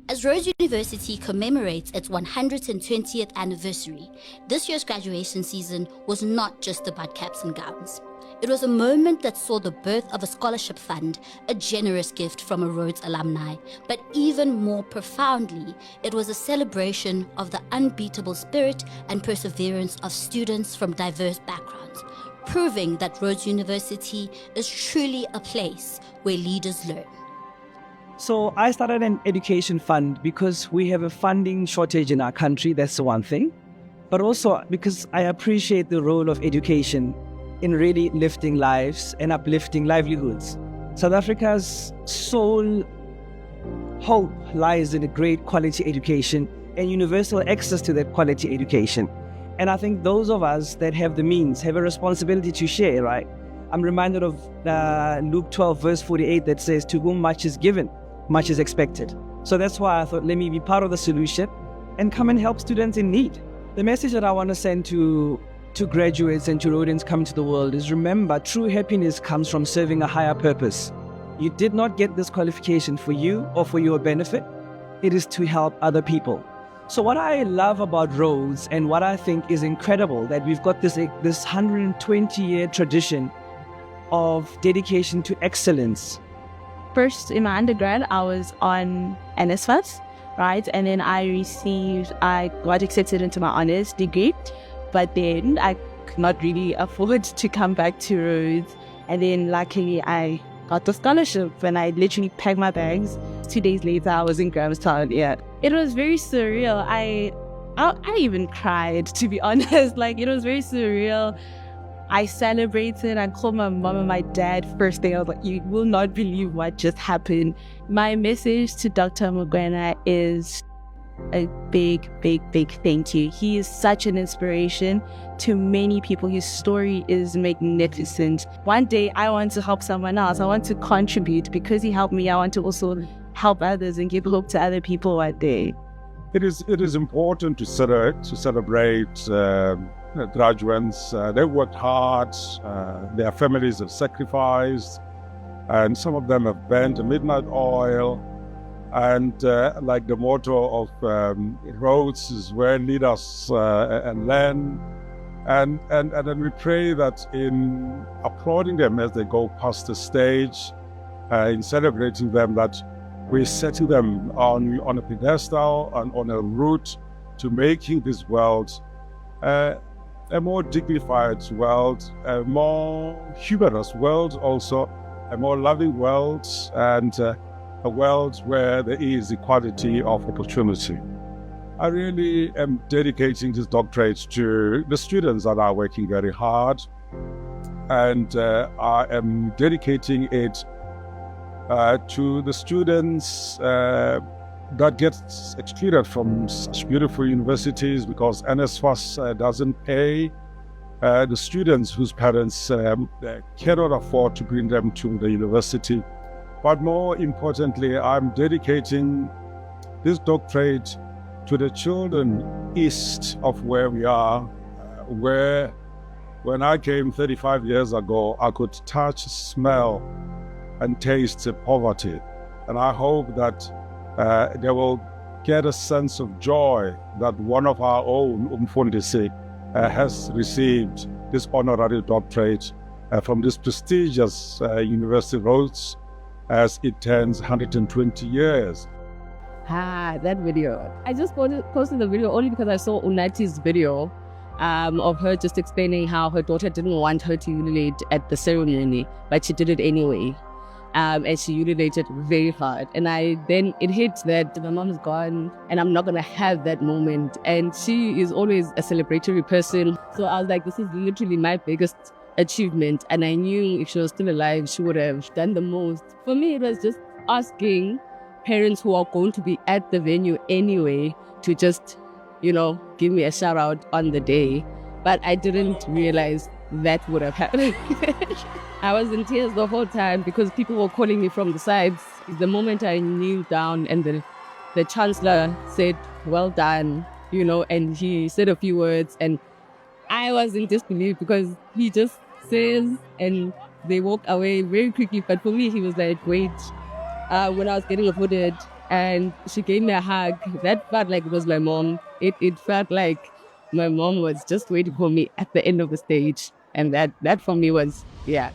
As Rhodes University commemorates its 120th anniversary, this year's graduation season was not just about caps and gowns. It was a moment that saw the birth of a scholarship fund, a generous gift from a Rhodes alumni, but even more profoundly, it was a celebration of the unbeatable spirit and perseverance of students from diverse backgrounds, proving that Rhodes University is truly a place where leaders learn.
So I started an education fund because we have a funding shortage in our country, that's the one thing. But also because I appreciate the role of education in really lifting lives and uplifting livelihoods. South Africa's sole hope lies in a great quality education and universal access to that quality education. And I think those of us that have the means have a responsibility to share, right? I'm reminded of Luke 12 verse 48 that says, to whom much is given, much is expected. So that's why I thought, let me be part of the solution and come and help students in need. The message that I want to send to graduates and to Rhodians coming to the world is, remember, true happiness comes from serving a higher purpose. You did not get this qualification for you or for your benefit. It is to help other people. So what I love about Rhodes and what I think is incredible, that we've got this 120-year tradition of dedication to excellence.
First, in my undergrad, I was on NSFAS, right? And then I got accepted into my honors degree, but then I could not really afford to come back to Rhodes. And then luckily I got the scholarship and I literally packed my bags. 2 days later, I was in Grahamstown. Yeah, it was very surreal. I even cried, to be honest. Like, it was very surreal. I celebrated. I called my mom and my dad first thing. I was like, you will not believe what just happened. My message to Dr. Moerane is a big, big, big thank you. He is such an inspiration to many people. His story is magnificent. One day I want to help someone else. I want to contribute. Because he helped me, I want to also help others and give hope to other people one day.
It is important to celebrate graduates. They've worked hard, their families have sacrificed, and some of them have burnt the midnight oil. And like the motto of Rhodes is where leaders and learn. And then we pray that in applauding them as they go past the stage, in celebrating them, that we settle them on a pedestal and on a route to making this world a more dignified world, a more humorous world also, a more loving world, and a world where there is equality of opportunity. I really am dedicating this doctorate to the students that are working very hard, and I am dedicating it to the students that get excluded from such beautiful universities because NSFAS doesn't pay the students whose parents cannot afford to bring them to the university. But more importantly, I'm dedicating this doctorate to the children east of where we are, where when I came 35 years ago, I could touch, smell, and taste poverty. And I hope that they will get a sense of joy that one of our own, Umfundisi, has received this honorary doctorate from this prestigious University of Rhodes as it turns 120 years.
That video. I just posted the video only because I saw Unati's video of her just explaining how her daughter didn't want her to urinate at the ceremony, but she did it anyway. And she urinated very hard. And then it hit that my mom is gone and I'm not going to have that moment. And she is always a celebratory person. So I was like, this is literally my biggest achievement. And I knew if she was still alive, she would have done the most. For me, it was just asking parents who are going to be at the venue anyway to just, give me a shout out on the day. But I didn't realize that would have happened. I was in tears the whole time because people were calling me from the sides. The moment I kneeled down and the chancellor said, well done, and he said a few words and I was in disbelief because he just says and they walk away very quickly. But for me, he was like, wait, when I was getting applauded, and she gave me a hug. That felt like it was my mom. It felt like my mom was just waiting for me at the end of the stage. And that for me was, yeah.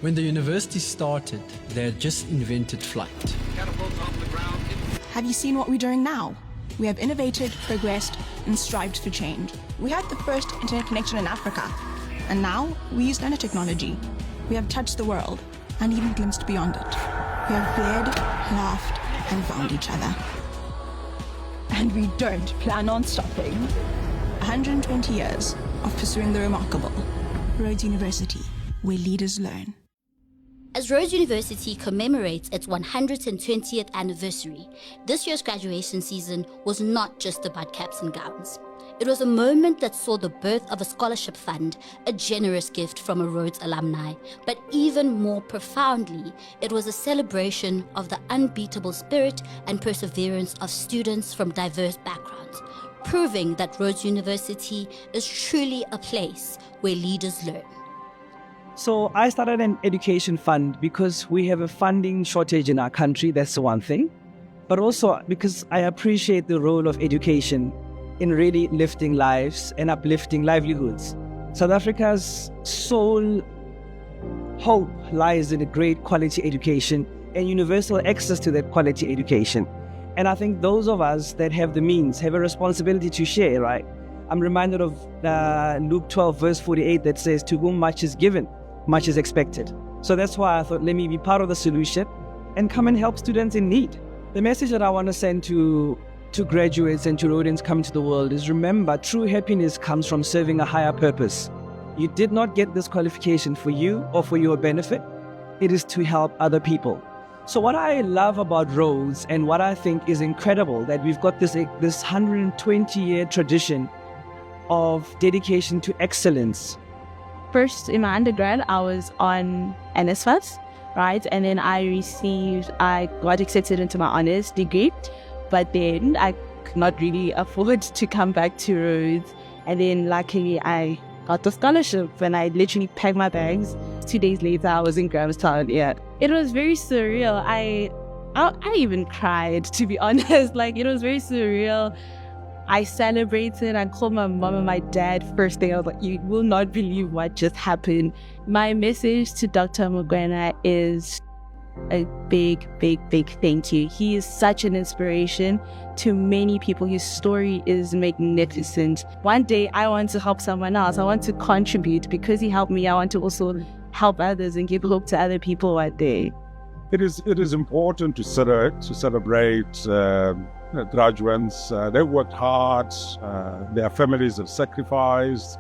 When the university started, they had just invented flight.
Have you seen what we're doing now? We have innovated, progressed, and strived for change. We had the first internet connection in Africa, and now we use nanotechnology. We have touched the world, and even glimpsed beyond it. We have played, laughed, and found each other. And we don't plan on stopping. 120 years of pursuing the remarkable. Rhodes University, where leaders learn.
As Rhodes University commemorates its 120th anniversary, this year's graduation season was not just about caps and gowns. It was a moment that saw the birth of a scholarship fund, a generous gift from a Rhodes alumni, but even more profoundly, it was a celebration of the unbeatable spirit and perseverance of students from diverse backgrounds, proving that Rhodes University is truly a place where leaders learn.
So I started an education fund because we have a funding shortage in our country, that's the one thing. But also because I appreciate the role of education in really lifting lives and uplifting livelihoods. South Africa's sole hope lies in a great quality education and universal access to that quality education. And I think those of us that have the means have a responsibility to share, right? I'm reminded of Luke 12 verse 48 that says, "To whom much is given, much is expected." So that's why I thought, let me be part of the solution and come and help students in need. The message that I want to send to graduates and to Rhodians coming to the world is, remember, true happiness comes from serving a higher purpose. You did not get this qualification for you or for your benefit. It is to help other people. So what I love about Rhodes and what I think is incredible, that we've got this 120-year tradition of dedication to excellence.
First, in my undergrad, I was on NSFAS, right? And then I got accepted into my honors degree, but then I could not really afford to come back to Rhodes. And then luckily I got the scholarship and I literally packed my bags. 2 days later, I was in Grahamstown. Yeah, it was very surreal. I even cried, to be honest. Like, it was very surreal. I celebrated. I called my mom and my dad first thing. I was like, you will not believe what just happened. My message to Dr. Moerane is a big, big, big thank you. He is such an inspiration to many people. His story is magnificent. One day I want to help someone else. I want to contribute. Because he helped me, I want to also help others and give hope to other people one day.
it is important to celebrate graduates. They worked hard. Their families have sacrificed,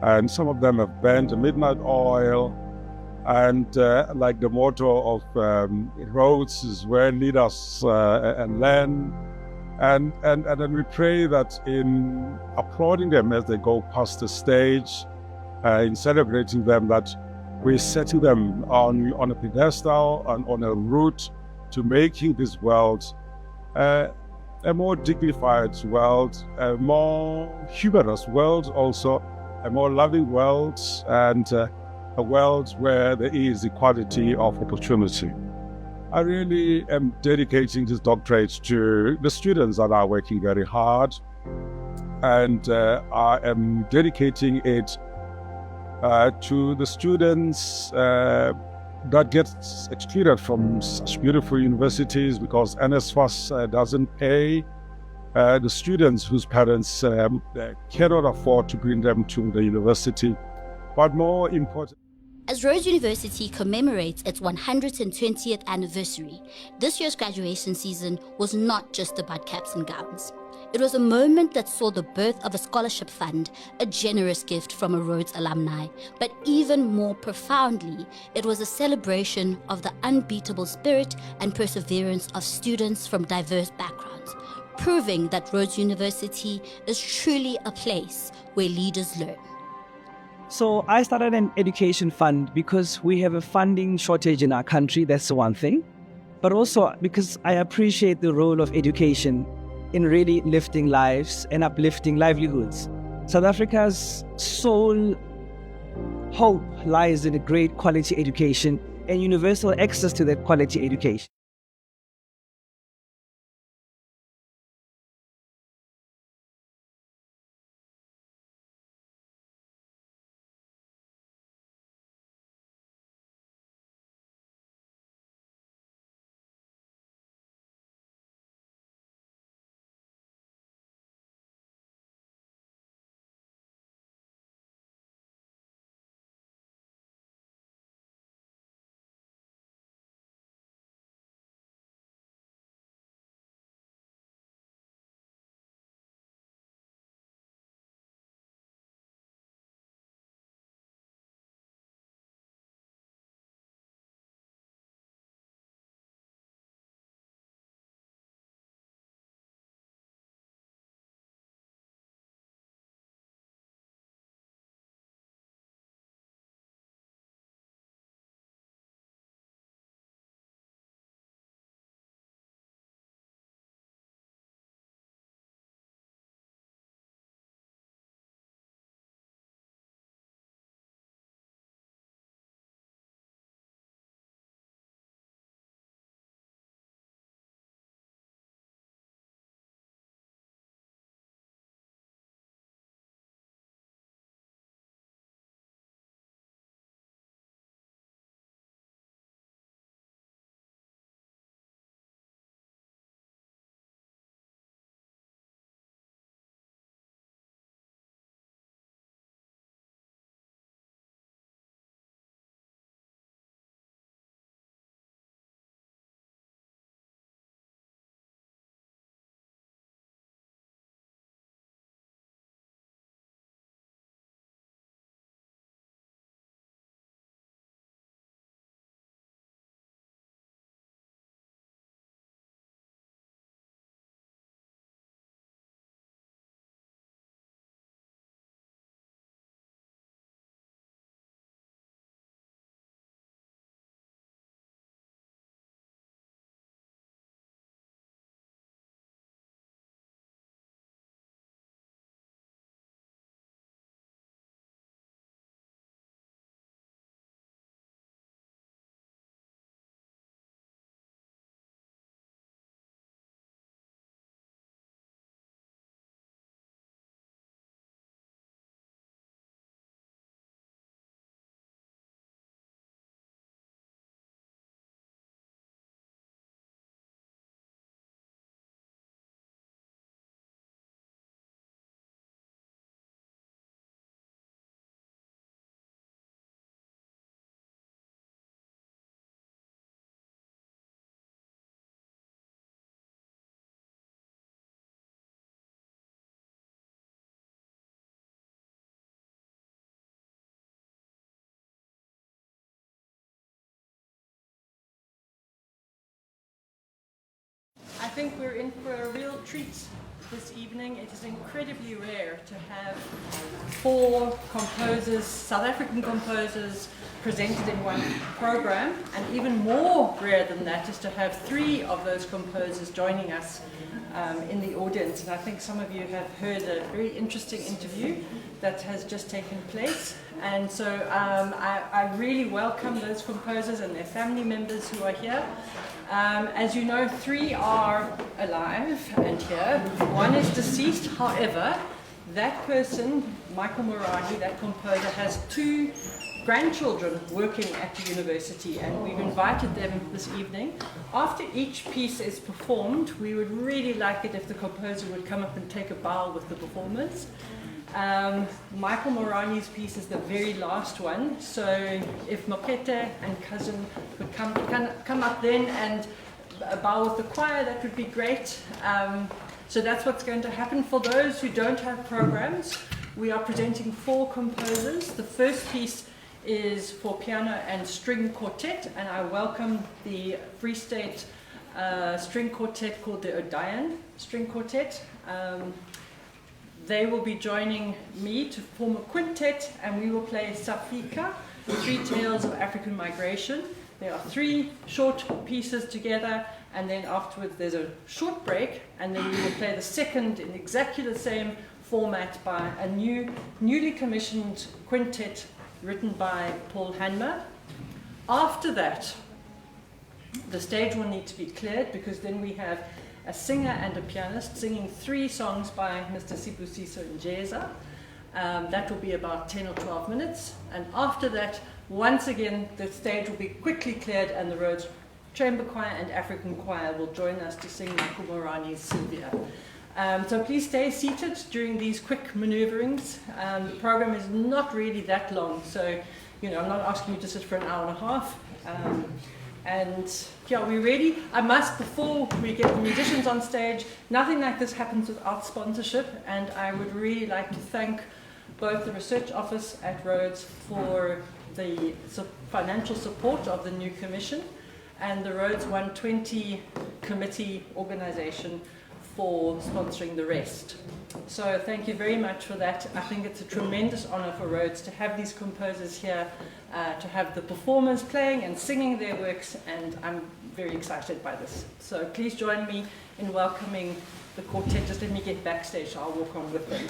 and some of them have burnt the midnight oil. And like the motto of Rhodes is where lead us and learn. And then we pray that in applauding them as they go past the stage, in celebrating them, that we settle them on a pedestal and on a route to making this world a more dignified world, a more humorous world also, a more loving world, and a world where there is equality of opportunity. I really am dedicating this doctorate to the students that are working very hard, and I am dedicating it to the students that get excluded from such beautiful universities because NSFAS doesn't pay, the students whose parents cannot afford to bring them to the university. But more important,
as Rhodes University commemorates its 120th anniversary, this year's graduation season was not just about caps and gowns. It was a moment that saw the birth of a scholarship fund, a generous gift from a Rhodes alumni, but even more profoundly, it was a celebration of the unbeatable spirit and perseverance of students from diverse backgrounds, proving that Rhodes University is truly a place where leaders learn.
So I started an education fund because we have a funding shortage in our country, that's one thing. But also because I appreciate the role of education in really lifting lives and uplifting livelihoods. South Africa's sole hope lies in a great quality education and universal access to that quality education.
think we're in for a real treat this evening. It is incredibly rare to have 4 composers, South African composers, presented in one program, and even more rare than that is to have 3 of those composers joining us in the audience. And I think some of you have heard a very interesting interview that has just taken place. And so I really welcome those composers and their family members who are here. As you know, 3 are alive and here. 1 is deceased. However, that person, Michael Moerane, that composer, has 2 grandchildren working at the university, and we've invited them this evening. After each piece is performed, we would really like it if the composer would come up and take a bow with the performers. Michael Moerane's piece is the very last one, so if Mokete and Cousin would come up then and bow with the choir, that would be great. So that's what's going to happen. For those who don't have programs, we are presenting 4 composers. The first piece is for piano and string quartet, and I welcome the Free State string quartet called the Odayan String Quartet. They will be joining me to form a quintet, and we will play Safika, 3 Tales of African Migration. There are 3 short pieces together, and then afterwards there's a short break, and then we will play the second in exactly the same format by a newly commissioned quintet written by Paul Hanmer. After that, the stage will need to be cleared, because then we have a singer and a pianist singing 3 songs by Mr. Sibusiso and Njeza. That will be about 10 or 12 minutes. And after that, once again, the stage will be quickly cleared, and the Rhodes Chamber Choir and African Choir will join us to sing Michael Moerane's Sylvia. So please stay seated during these quick maneuverings. The program is not really that long, so I'm not asking you to sit for an hour and a half. And yeah, we're ready. I must, before we get the musicians on stage, nothing like this happens without sponsorship, and I would really like to thank both the research office at Rhodes for the financial support of the new commission, and the Rhodes 120 committee organization for sponsoring the rest. So thank you very much for that. I think it's a tremendous honor for Rhodes to have these composers here, to have the performers playing and singing their works, and I'm very excited by this. So please join me in welcoming the quartet. Just let me get backstage, so I'll walk on with them.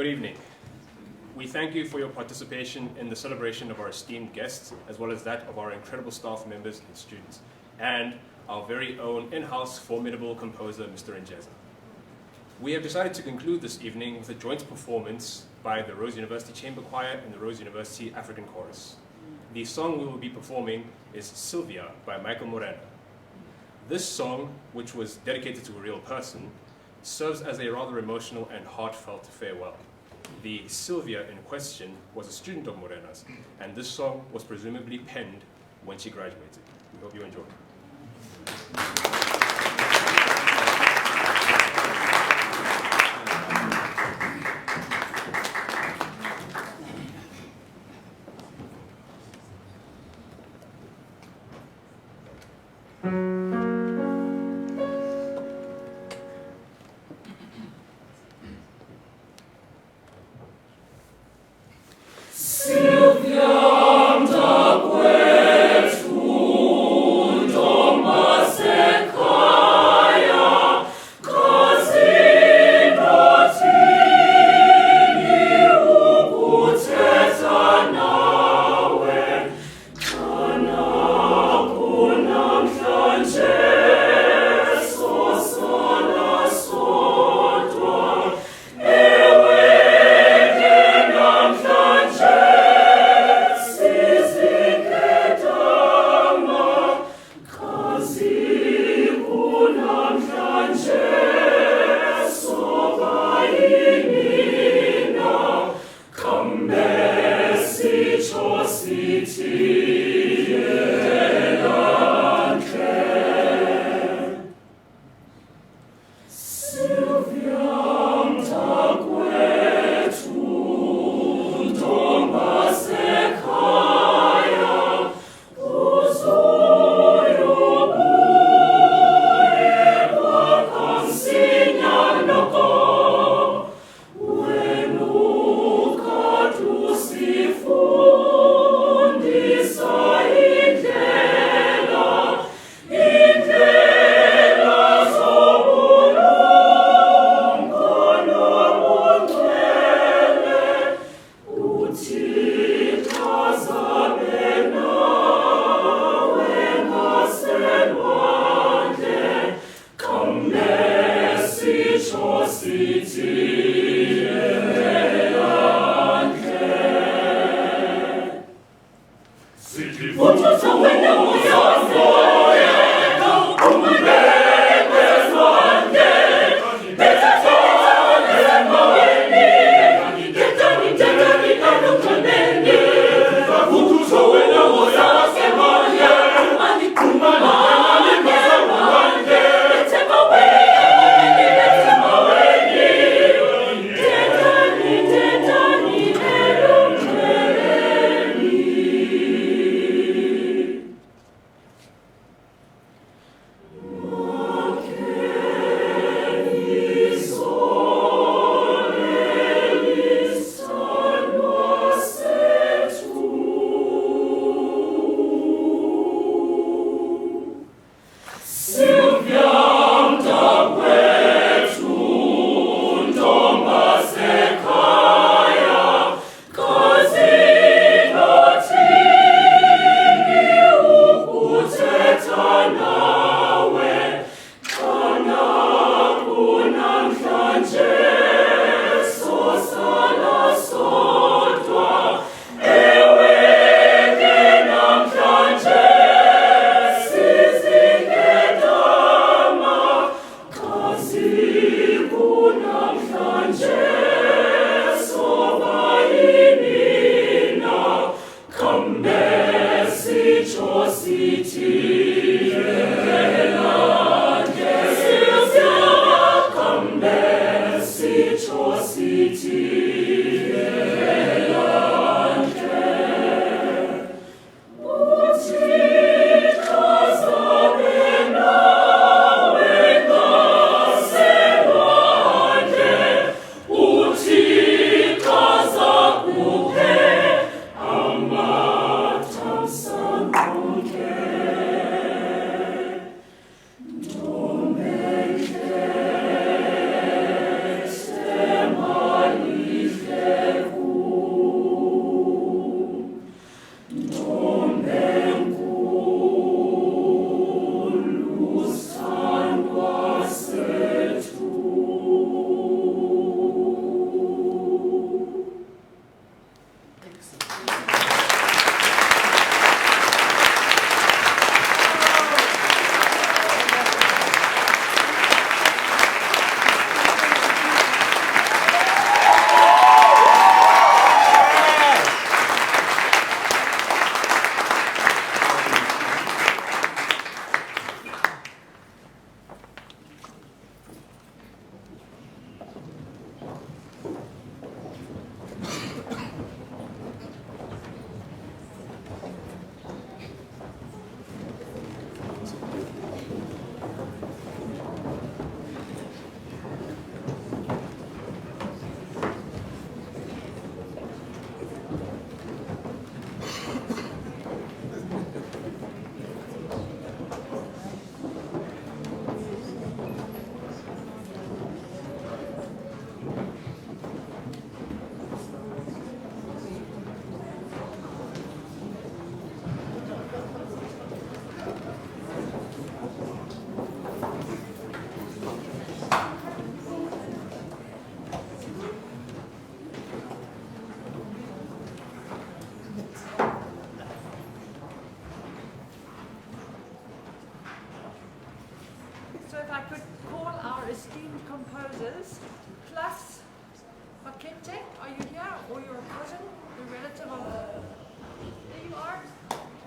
evening. We thank you for your participation in the celebration of our esteemed guests, as well as that of our incredible staff members and students, and our very own in-house formidable composer, Mr. Njeza. We have decided to conclude this evening with a joint performance by the Rhodes University Chamber Choir and the Rhodes University African Chorus. The song we will be performing is Sylvia by Michael Moerane. This song, which was dedicated to a real person, serves as a rather emotional and heartfelt farewell. The Sylvia in question was a student of Moerane's, and this song was presumably penned when she graduated. We hope you enjoy.
Sylvia,
if I could call our esteemed composers, plus Makete, are you here? Or your cousin, the relative of... There you are.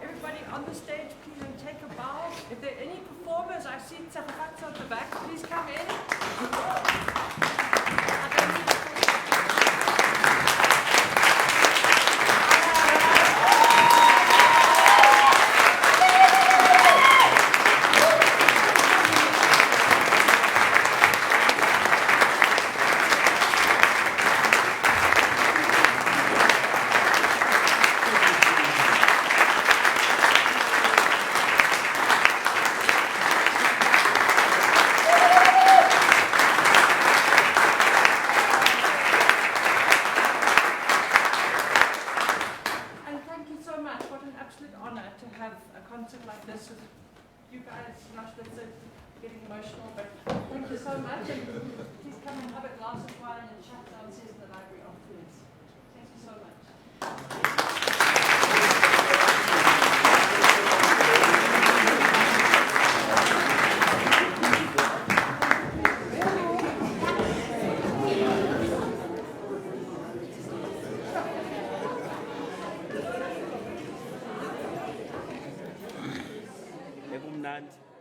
Everybody on the stage, please, and take a bow. If there are any performers, I see Safika at the back, please come in.
Mzantsi.